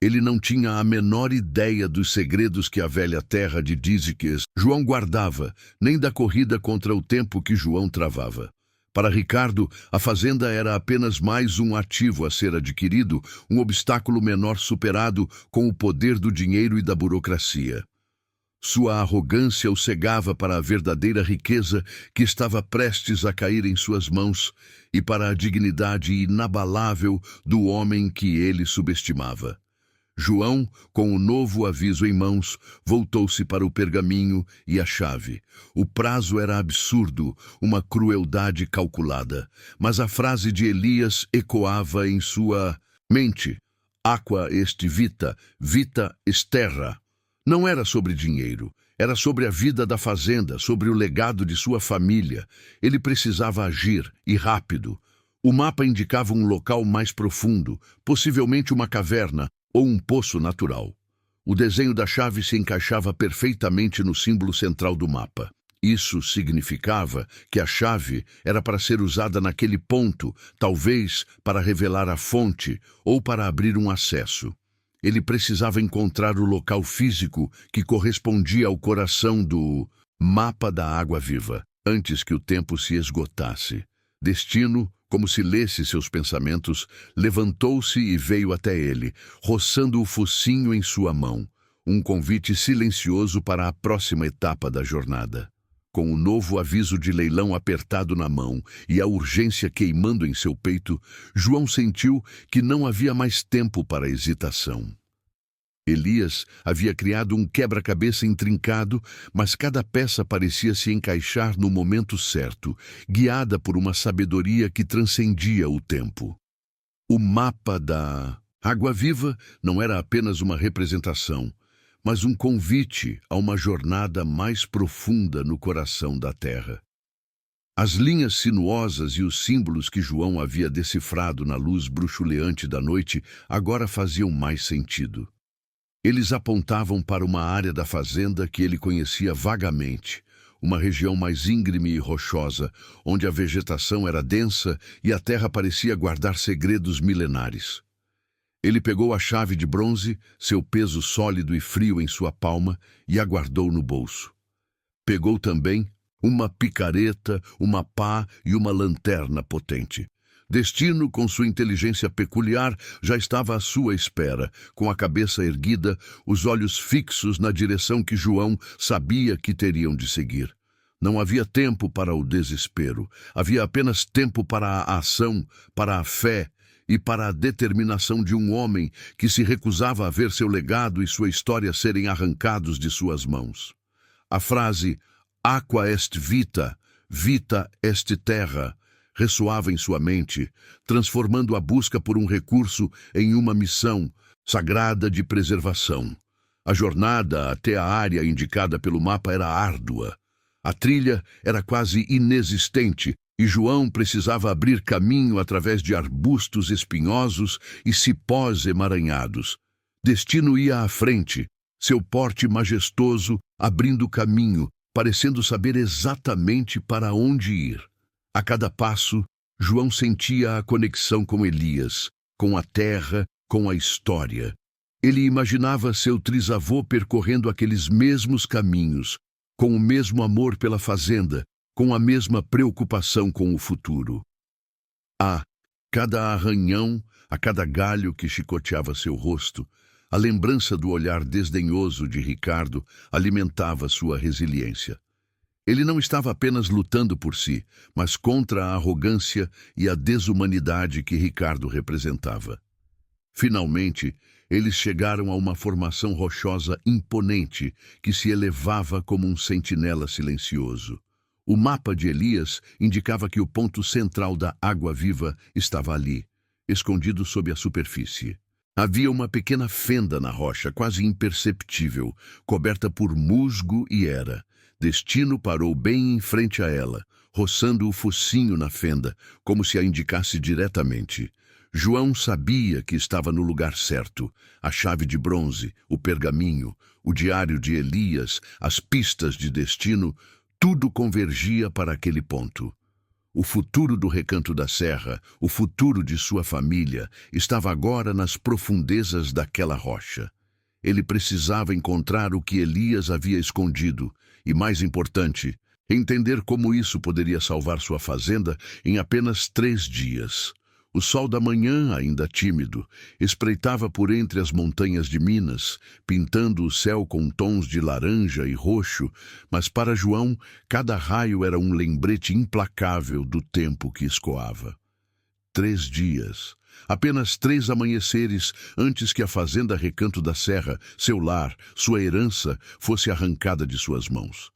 Ele não tinha a menor ideia dos segredos que a velha terra de Díziques João guardava, nem da corrida contra o tempo que João travava. Para Ricardo, a fazenda era apenas mais um ativo a ser adquirido, um obstáculo menor superado com o poder do dinheiro e da burocracia. Sua arrogância o cegava para a verdadeira riqueza que estava prestes a cair em suas mãos e para a dignidade inabalável do homem que ele subestimava. João, com o novo aviso em mãos, voltou-se para o pergaminho e a chave. O prazo era absurdo, uma crueldade calculada, mas a frase de Elias ecoava em sua mente. "Aqua est vita, vita est terra." Não era sobre dinheiro, era sobre a vida da fazenda, sobre o legado de sua família. Ele precisava agir, e rápido. O mapa indicava um local mais profundo, possivelmente uma caverna, ou um poço natural. O desenho da chave se encaixava perfeitamente no símbolo central do mapa. Isso significava que a chave era para ser usada naquele ponto, talvez para revelar a fonte ou para abrir um acesso. Ele precisava encontrar o local físico que correspondia ao coração do mapa da água viva, antes que o tempo se esgotasse. Destino, como se lesse seus pensamentos, levantou-se e veio até ele, roçando o focinho em sua mão, um convite silencioso para a próxima etapa da jornada. Com o novo aviso de leilão apertado na mão e a urgência queimando em seu peito, João sentiu que não havia mais tempo para hesitação. Elias havia criado um quebra-cabeça intrincado, mas cada peça parecia se encaixar no momento certo, guiada por uma sabedoria que transcendia o tempo. O mapa da água viva não era apenas uma representação, mas um convite a uma jornada mais profunda no coração da terra. As linhas sinuosas e os símbolos que João havia decifrado na luz bruxuleante da noite agora faziam mais sentido. Eles apontavam para uma área da fazenda que ele conhecia vagamente, uma região mais íngreme e rochosa, onde a vegetação era densa e a terra parecia guardar segredos milenares. Ele pegou a chave de bronze, seu peso sólido e frio em sua palma, e a guardou no bolso. Pegou também uma picareta, uma pá e uma lanterna potente. Destino, com sua inteligência peculiar, já estava à sua espera, com a cabeça erguida, os olhos fixos na direção que João sabia que teriam de seguir. Não havia tempo para o desespero, havia apenas tempo para a ação, para a fé e para a determinação de um homem que se recusava a ver seu legado e sua história serem arrancados de suas mãos. A frase "Aqua est vita, vita est terra" ressoava em sua mente, transformando a busca por um recurso em uma missão sagrada de preservação. A jornada até a área indicada pelo mapa era árdua. A trilha era quase inexistente e João precisava abrir caminho através de arbustos espinhosos e cipós emaranhados. Destino ia à frente, seu porte majestoso abrindo caminho, parecendo saber exatamente para onde ir. A cada passo, João sentia a conexão com Elias, com a terra, com a história. Ele imaginava seu trisavô percorrendo aqueles mesmos caminhos, com o mesmo amor pela fazenda, com a mesma preocupação com o futuro. A cada arranhão, a cada galho que chicoteava seu rosto, a lembrança do olhar desdenhoso de Ricardo alimentava sua resiliência. Ele não estava apenas lutando por si, mas contra a arrogância e a desumanidade que Ricardo representava. Finalmente, eles chegaram a uma formação rochosa imponente que se elevava como um sentinela silencioso. O mapa de Elias indicava que o ponto central da água viva estava ali, escondido sob a superfície. Havia uma pequena fenda na rocha, quase imperceptível, coberta por musgo e era. Destino parou bem em frente a ela, roçando o focinho na fenda, como se a indicasse diretamente. João sabia que estava no lugar certo. A chave de bronze, o pergaminho, o diário de Elias, as pistas de Destino, tudo convergia para aquele ponto. O futuro do Recanto da Serra, o futuro de sua família, estava agora nas profundezas daquela rocha. Ele precisava encontrar o que Elias havia escondido e, mais importante, entender como isso poderia salvar sua fazenda em apenas 3 dias. O sol da manhã, ainda tímido, espreitava por entre as montanhas de Minas, pintando o céu com tons de laranja e roxo, mas para João, cada raio era um lembrete implacável do tempo que escoava. 3 dias. Apenas 3 amanheceres antes que a fazenda Recanto da Serra, seu lar, sua herança, fosse arrancada de suas mãos.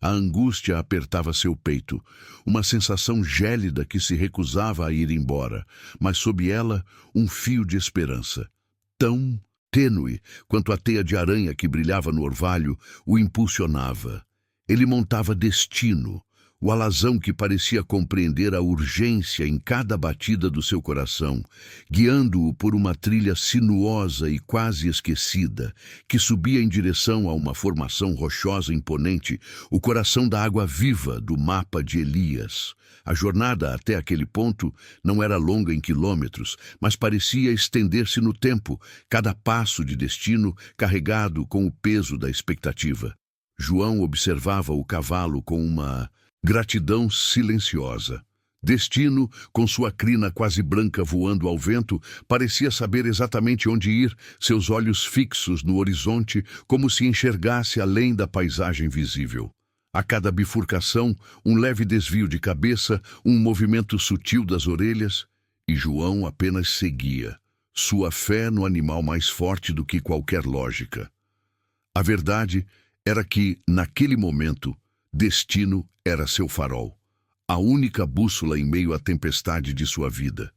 A angústia apertava seu peito, uma sensação gélida que se recusava a ir embora, mas sob ela um fio de esperança. Tão tênue quanto a teia de aranha que brilhava no orvalho o impulsionava. Ele montava Destino, o alazão que parecia compreender a urgência em cada batida do seu coração, guiando-o por uma trilha sinuosa e quase esquecida, que subia em direção a uma formação rochosa imponente, o coração da água viva do mapa de Elias. A jornada até aquele ponto não era longa em quilômetros, mas parecia estender-se no tempo, cada passo de Destino carregado com o peso da expectativa. João observava o cavalo com uma gratidão silenciosa. Destino, com sua crina quase branca voando ao vento, parecia saber exatamente onde ir, seus olhos fixos no horizonte, como se enxergasse além da paisagem visível. A cada bifurcação, um leve desvio de cabeça, um movimento sutil das orelhas, e João apenas seguia, sua fé no animal mais forte do que qualquer lógica. A verdade era que, naquele momento, Destino era seu farol, a única bússola em meio à tempestade de sua vida.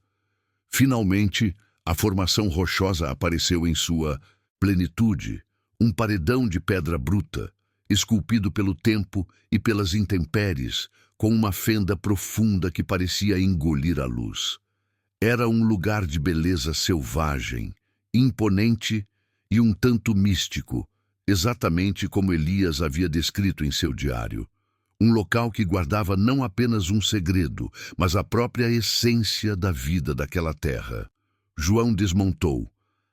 Finalmente, a formação rochosa apareceu em sua plenitude, um paredão de pedra bruta, esculpido pelo tempo e pelas intempéries, com uma fenda profunda que parecia engolir a luz. Era um lugar de beleza selvagem, imponente e um tanto místico, exatamente como Elias havia descrito em seu diário. Um local que guardava não apenas um segredo, mas a própria essência da vida daquela terra. João desmontou,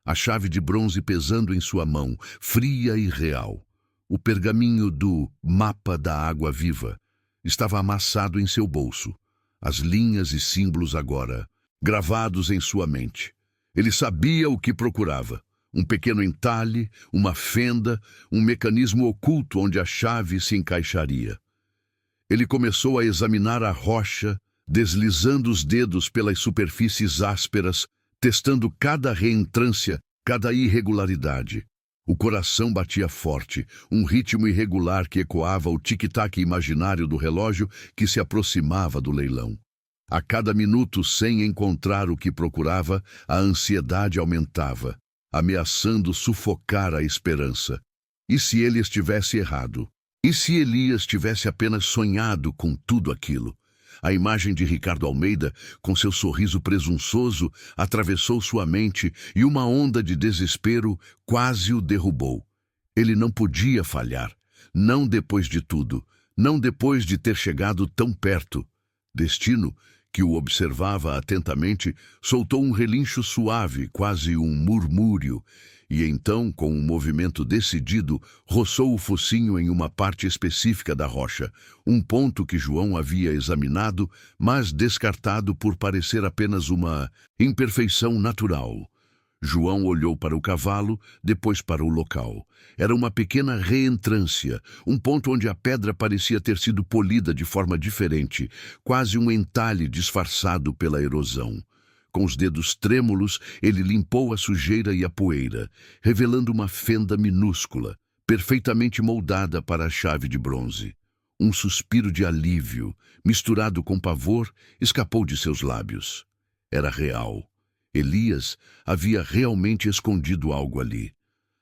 a chave de bronze pesando em sua mão, fria e real. O pergaminho do mapa da água viva estava amassado em seu bolso, as linhas e símbolos agora gravados em sua mente. Ele sabia o que procurava. Um pequeno entalhe, uma fenda, um mecanismo oculto onde a chave se encaixaria. Ele começou a examinar a rocha, deslizando os dedos pelas superfícies ásperas, testando cada reentrância, cada irregularidade. O coração batia forte, um ritmo irregular que ecoava o tic-tac imaginário do relógio que se aproximava do leilão. A cada minuto, sem encontrar o que procurava, a ansiedade aumentava, ameaçando sufocar a esperança. E se ele estivesse errado? E se Elias tivesse apenas sonhado com tudo aquilo? A imagem de Ricardo Almeida, com seu sorriso presunçoso, atravessou sua mente e uma onda de desespero quase o derrubou. Ele não podia falhar. Não depois de tudo. Não depois de ter chegado tão perto. Destino, que o observava atentamente, soltou um relincho suave, quase um murmúrio, e então, com um movimento decidido, roçou o focinho em uma parte específica da rocha, um ponto que João havia examinado, mas descartado por parecer apenas uma imperfeição natural. João olhou para o cavalo, depois para o local. Era uma pequena reentrância, um ponto onde a pedra parecia ter sido polida de forma diferente, quase um entalhe disfarçado pela erosão. Com os dedos trêmulos, ele limpou a sujeira e a poeira, revelando uma fenda minúscula, perfeitamente moldada para a chave de bronze. Um suspiro de alívio, misturado com pavor, escapou de seus lábios. Era real. Elias havia realmente escondido algo ali.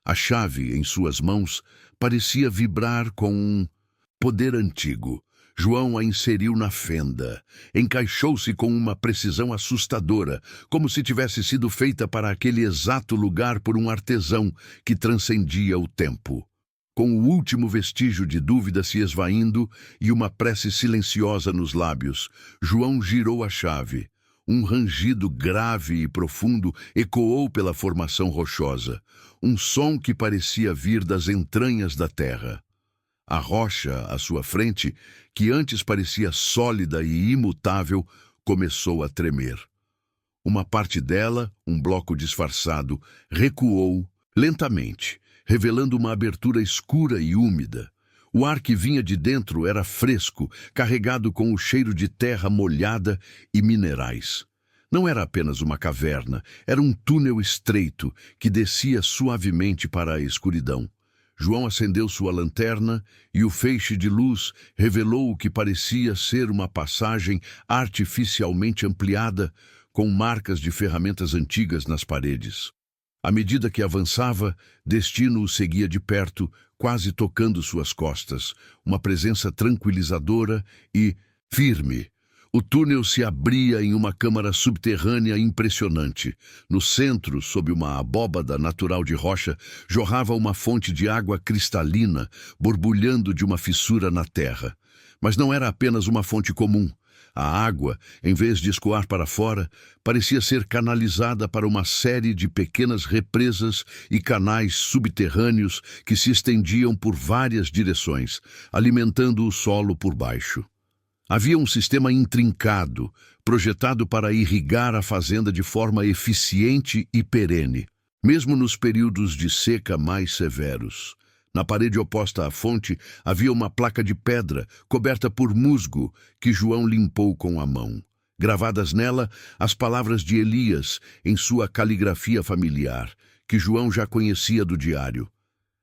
A chave, em suas mãos, parecia vibrar com um poder antigo. João a inseriu na fenda. Encaixou-se com uma precisão assustadora, como se tivesse sido feita para aquele exato lugar por um artesão que transcendia o tempo. Com o último vestígio de dúvida se esvaindo e uma prece silenciosa nos lábios, João girou a chave. Um rangido grave e profundo ecoou pela formação rochosa, um som que parecia vir das entranhas da terra. A rocha à sua frente, que antes parecia sólida e imutável, começou a tremer. Uma parte dela, um bloco disfarçado, recuou lentamente, revelando uma abertura escura e úmida. O ar que vinha de dentro era fresco, carregado com o cheiro de terra molhada e minerais. Não era apenas uma caverna, era um túnel estreito que descia suavemente para a escuridão. João acendeu sua lanterna e o feixe de luz revelou o que parecia ser uma passagem artificialmente ampliada, com marcas de ferramentas antigas nas paredes. À medida que avançava, Destino o seguia de perto, quase tocando suas costas, uma presença tranquilizadora e firme. O túnel se abria em uma câmara subterrânea impressionante. No centro, sob uma abóbada natural de rocha, jorrava uma fonte de água cristalina, borbulhando de uma fissura na terra. Mas não era apenas uma fonte comum. A água, em vez de escoar para fora, parecia ser canalizada para uma série de pequenas represas e canais subterrâneos que se estendiam por várias direções, alimentando o solo por baixo. Havia um sistema intrincado, projetado para irrigar a fazenda de forma eficiente e perene, mesmo nos períodos de seca mais severos. Na parede oposta à fonte havia uma placa de pedra, coberta por musgo, que João limpou com a mão. Gravadas nela, as palavras de Elias, em sua caligrafia familiar, que João já conhecia do diário.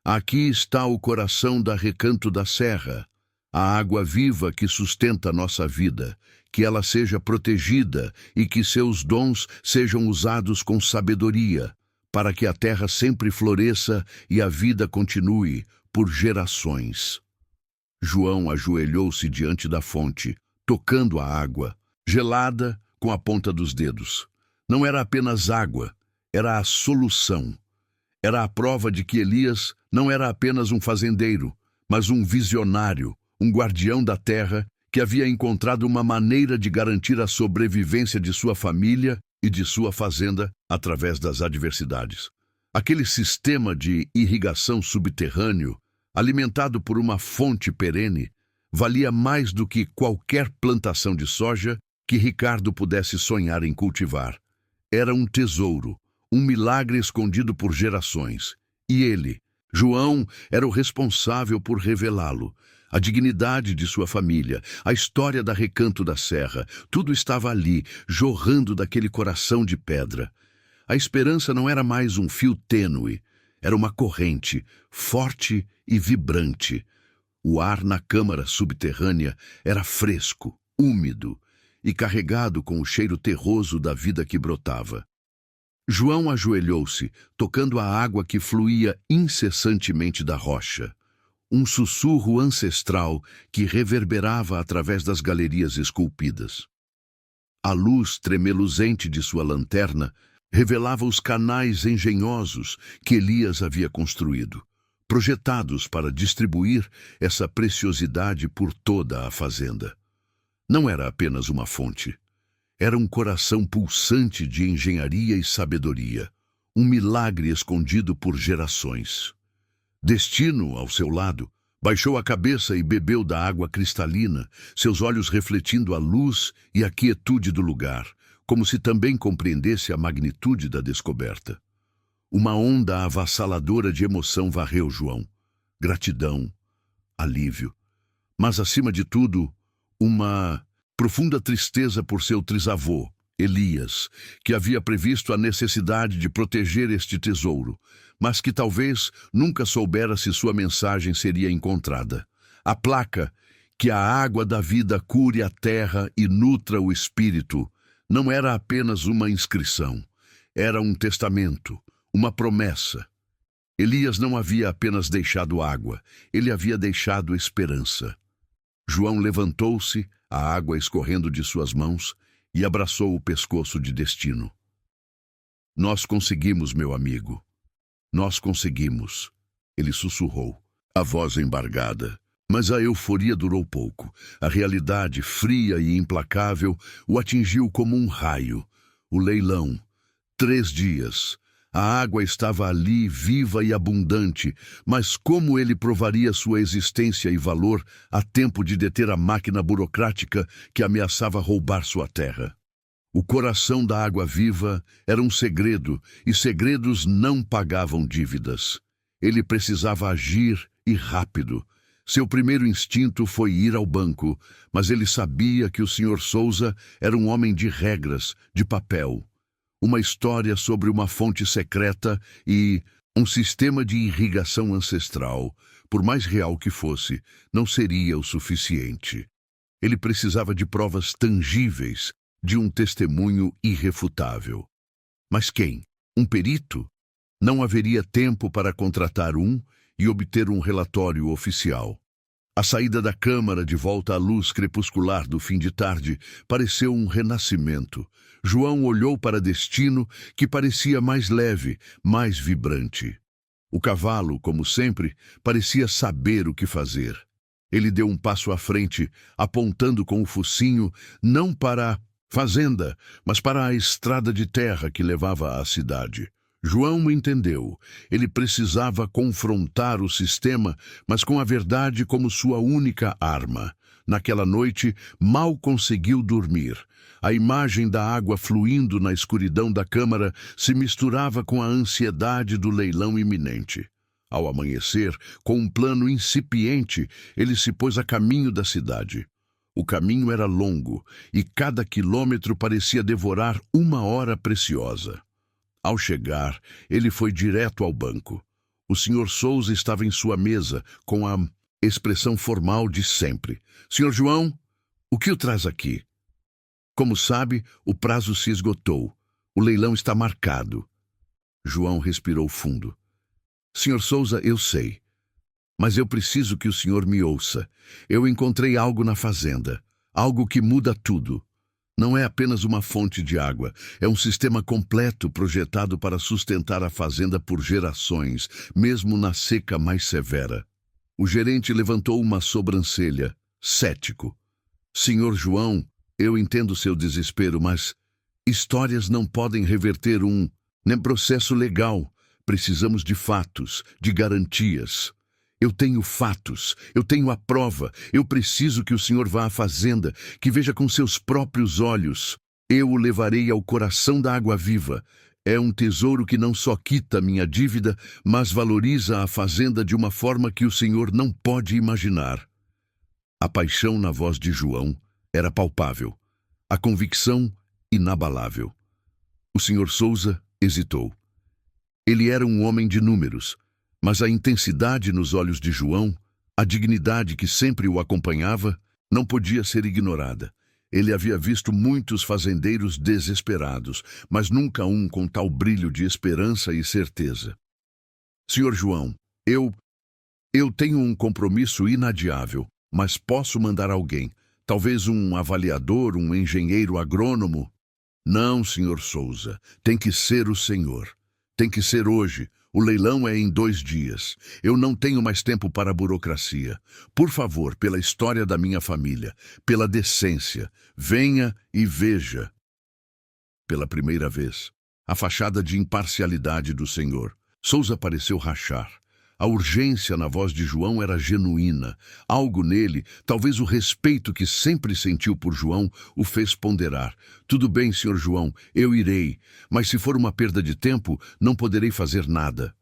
Aqui está o coração da Recanto da Serra, a água viva que sustenta nossa vida, que ela seja protegida e que seus dons sejam usados com sabedoria, para que a terra sempre floresça e a vida continue por gerações. João ajoelhou-se diante da fonte, tocando a água, gelada com a ponta dos dedos. Não era apenas água, era a solução. Era a prova de que Elias não era apenas um fazendeiro, mas um visionário, um guardião da terra que havia encontrado uma maneira de garantir a sobrevivência de sua família e de sua fazenda através das adversidades. Aquele sistema de irrigação subterrâneo, alimentado por uma fonte perene, valia mais do que qualquer plantação de soja que Ricardo pudesse sonhar em cultivar. Era um tesouro, um milagre escondido por gerações. E ele, João, era o responsável por revelá-lo. A dignidade de sua família, a história da Recanto da Serra, tudo estava ali, jorrando daquele coração de pedra. A esperança não era mais um fio tênue, era uma corrente, forte e vibrante. O ar na câmara subterrânea era fresco, úmido e carregado com o cheiro terroso da vida que brotava. João ajoelhou-se, tocando a água que fluía incessantemente da rocha. Um sussurro ancestral que reverberava através das galerias esculpidas. A luz tremeluzente de sua lanterna revelava os canais engenhosos que Elias havia construído, projetados para distribuir essa preciosidade por toda a fazenda. Não era apenas uma fonte. Era um coração pulsante de engenharia e sabedoria, um milagre escondido por gerações. Destino, ao seu lado, baixou a cabeça e bebeu da água cristalina, seus olhos refletindo a luz e a quietude do lugar, como se também compreendesse a magnitude da descoberta. Uma onda avassaladora de emoção varreu João. Gratidão, alívio, mas, acima de tudo, uma profunda tristeza por seu trisavô, Elias, que havia previsto a necessidade de proteger este tesouro, mas que talvez nunca soubera se sua mensagem seria encontrada. A placa, que a água da vida cure a terra e nutra o espírito, não era apenas uma inscrição, era um testamento, uma promessa. Elias não havia apenas deixado água, ele havia deixado esperança. João levantou-se, a água escorrendo de suas mãos, e abraçou o pescoço de Destino. Nós conseguimos, meu amigo. Nós conseguimos, ele sussurrou, a voz embargada. Mas a euforia durou pouco. A realidade, fria e implacável, o atingiu como um raio. O leilão. 3 dias. A água estava ali, viva e abundante, mas como ele provaria sua existência e valor a tempo de deter a máquina burocrática que ameaçava roubar sua terra? O coração da água viva era um segredo, e segredos não pagavam dívidas. Ele precisava agir e rápido. Seu primeiro instinto foi ir ao banco, mas ele sabia que o Sr. Souza era um homem de regras, de papel. Uma história sobre uma fonte secreta e um sistema de irrigação ancestral, por mais real que fosse, não seria o suficiente. Ele precisava de provas tangíveis, de um testemunho irrefutável. Mas quem? Um perito? Não haveria tempo para contratar um e obter um relatório oficial. A saída da câmara de volta à luz crepuscular do fim de tarde pareceu um renascimento. João olhou para Destino, que parecia mais leve, mais vibrante. O cavalo, como sempre, parecia saber o que fazer. Ele deu um passo à frente, apontando com o focinho não para a fazenda, mas para a estrada de terra que levava à cidade. João entendeu. Ele precisava confrontar o sistema, mas com a verdade como sua única arma. Naquela noite, mal conseguiu dormir. A imagem da água fluindo na escuridão da câmara se misturava com a ansiedade do leilão iminente. Ao amanhecer, com um plano incipiente, ele se pôs a caminho da cidade. O caminho era longo, e cada quilômetro parecia devorar 1 hora preciosa. Ao chegar, ele foi direto ao banco. O Sr. Souza estava em sua mesa, com a expressão formal de sempre. Sr. João, o que o traz aqui? Como sabe, o prazo se esgotou. O leilão está marcado. João respirou fundo. Sr. Souza, eu sei. Mas eu preciso que o senhor me ouça. Eu encontrei algo na fazenda. Algo que muda tudo. Não é apenas uma fonte de água, é um sistema completo projetado para sustentar a fazenda por gerações, mesmo na seca mais severa. O gerente levantou uma sobrancelha, cético. Senhor João, eu entendo seu desespero, mas histórias não podem reverter um processo legal. Precisamos de fatos, de garantias. Eu tenho fatos, eu tenho a prova. Eu preciso que o senhor vá à fazenda, que veja com seus próprios olhos. Eu o levarei ao coração da água viva. É um tesouro que não só quita minha dívida, mas valoriza a fazenda de uma forma que o senhor não pode imaginar. A paixão na voz de João era palpável, a convicção inabalável. O senhor Souza hesitou. Ele era um homem de números, mas a intensidade nos olhos de João, a dignidade que sempre o acompanhava, não podia ser ignorada. Ele havia visto muitos fazendeiros desesperados, mas nunca um com tal brilho de esperança e certeza. Senhor João, eu tenho um compromisso inadiável, mas posso mandar alguém, talvez um avaliador, um engenheiro agrônomo. Não, senhor Souza, tem que ser o senhor. Tem que ser hoje. O leilão é em 2 dias. Eu não tenho mais tempo para a burocracia. Por favor, pela história da minha família, pela decência, venha e veja. Pela primeira vez, a fachada de imparcialidade do senhor. Souza pareceu rachar. A urgência na voz de João era genuína. Algo nele, talvez o respeito que sempre sentiu por João, o fez ponderar. Tudo bem, senhor João, eu irei, mas se for uma perda de tempo, não poderei fazer nada.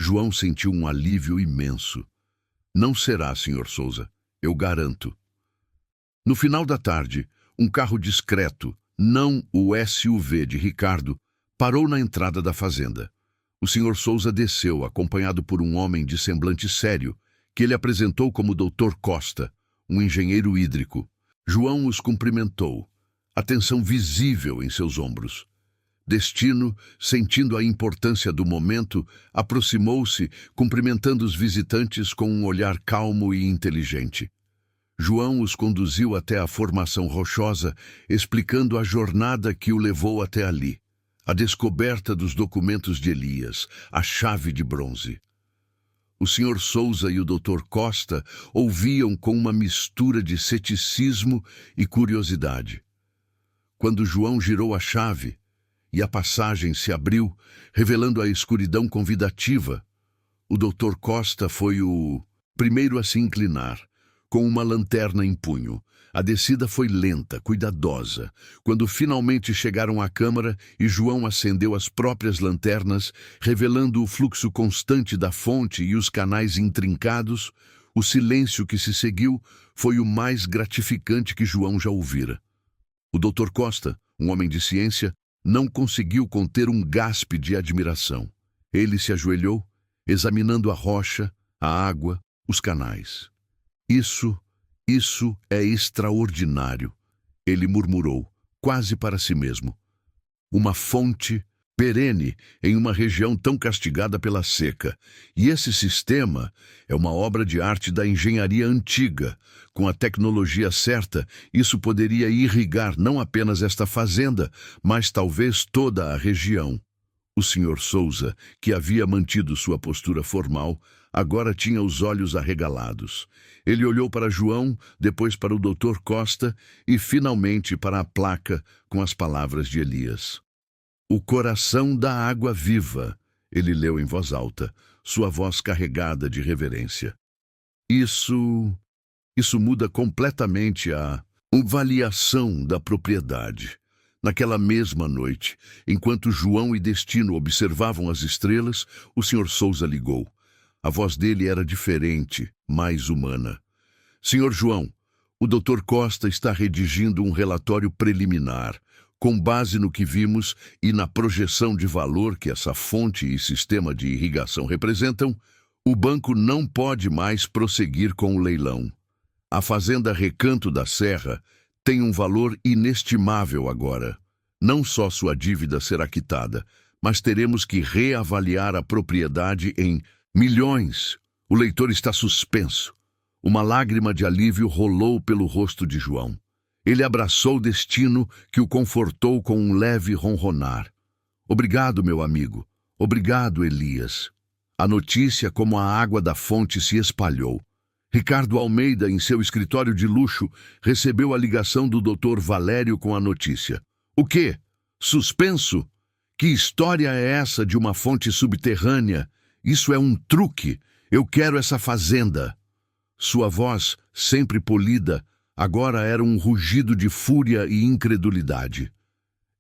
João sentiu um alívio imenso. Não será, senhor Souza, eu garanto. No final da tarde, um carro discreto, não o SUV de Ricardo, parou na entrada da fazenda. O senhor Souza desceu, acompanhado por um homem de semblante sério, que ele apresentou como Dr. Costa, um engenheiro hídrico. João os cumprimentou, a tensão visível em seus ombros. Destino, sentindo a importância do momento, aproximou-se, cumprimentando os visitantes com um olhar calmo e inteligente. João os conduziu até a formação rochosa, explicando a jornada que o levou até ali. A descoberta dos documentos de Elias, a chave de bronze. O senhor Souza e o Dr. Costa ouviam com uma mistura de ceticismo e curiosidade. Quando João girou a chave e a passagem se abriu, revelando a escuridão convidativa, o Dr. Costa foi o primeiro a se inclinar, com uma lanterna em punho. A descida foi lenta, cuidadosa. Quando finalmente chegaram à câmara e João acendeu as próprias lanternas, revelando o fluxo constante da fonte e os canais intrincados, o silêncio que se seguiu foi o mais gratificante que João já ouvira. O Dr. Costa, um homem de ciência, não conseguiu conter um gaspe de admiração. Ele se ajoelhou, examinando a rocha, a água, os canais. Isso é extraordinário, ele murmurou, quase para si mesmo. Uma fonte perene em uma região tão castigada pela seca. E esse sistema é uma obra de arte da engenharia antiga. Com a tecnologia certa, isso poderia irrigar não apenas esta fazenda, mas talvez toda a região. O senhor Souza, que havia mantido sua postura formal, agora tinha os olhos arregalados. Ele olhou para João, depois para o Dr. Costa e, finalmente, para a placa com as palavras de Elias. O coração da água viva, ele leu em voz alta, sua voz carregada de reverência. Isso muda completamente a avaliação da propriedade. Naquela mesma noite, enquanto João e Destino observavam as estrelas, o senhor Souza ligou. A voz dele era diferente, mais humana. Senhor João, o Dr. Costa está redigindo um relatório preliminar. Com base no que vimos e na projeção de valor que essa fonte e sistema de irrigação representam, o banco não pode mais prosseguir com o leilão. A fazenda Recanto da Serra tem um valor inestimável agora. Não só sua dívida será quitada, mas teremos que reavaliar a propriedade em milhões. O leitor está suspenso. Uma lágrima de alívio rolou pelo rosto de João. Ele abraçou o Destino, que o confortou com um leve ronronar. Obrigado, meu amigo. Obrigado, Elias. A notícia, como a água da fonte, se espalhou. Ricardo Almeida, em seu escritório de luxo, recebeu a ligação do Dr. Valério com a notícia. O quê? Suspenso? Que história é essa de uma fonte subterrânea? Isso é um truque. Eu quero essa fazenda. Sua voz, sempre polida, agora era um rugido de fúria e incredulidade.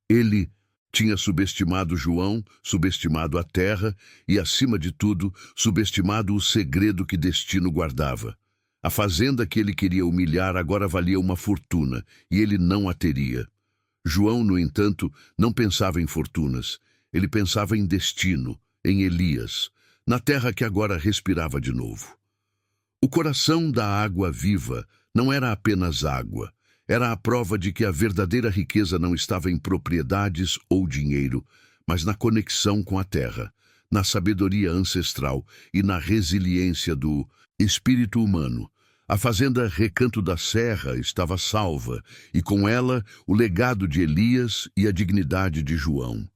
Ele tinha subestimado João, subestimado a terra e, acima de tudo, subestimado o segredo que destino guardava. A fazenda que ele queria humilhar agora valia uma fortuna, e ele não a teria. João, no entanto, não pensava em fortunas. Ele pensava em destino, em Elias, na terra que agora respirava de novo. O coração da água viva não era apenas água. Era a prova de que a verdadeira riqueza não estava em propriedades ou dinheiro, mas na conexão com a terra, na sabedoria ancestral e na resiliência do espírito humano. A fazenda Recanto da Serra estava salva, e com ela o legado de Elias e a dignidade de João.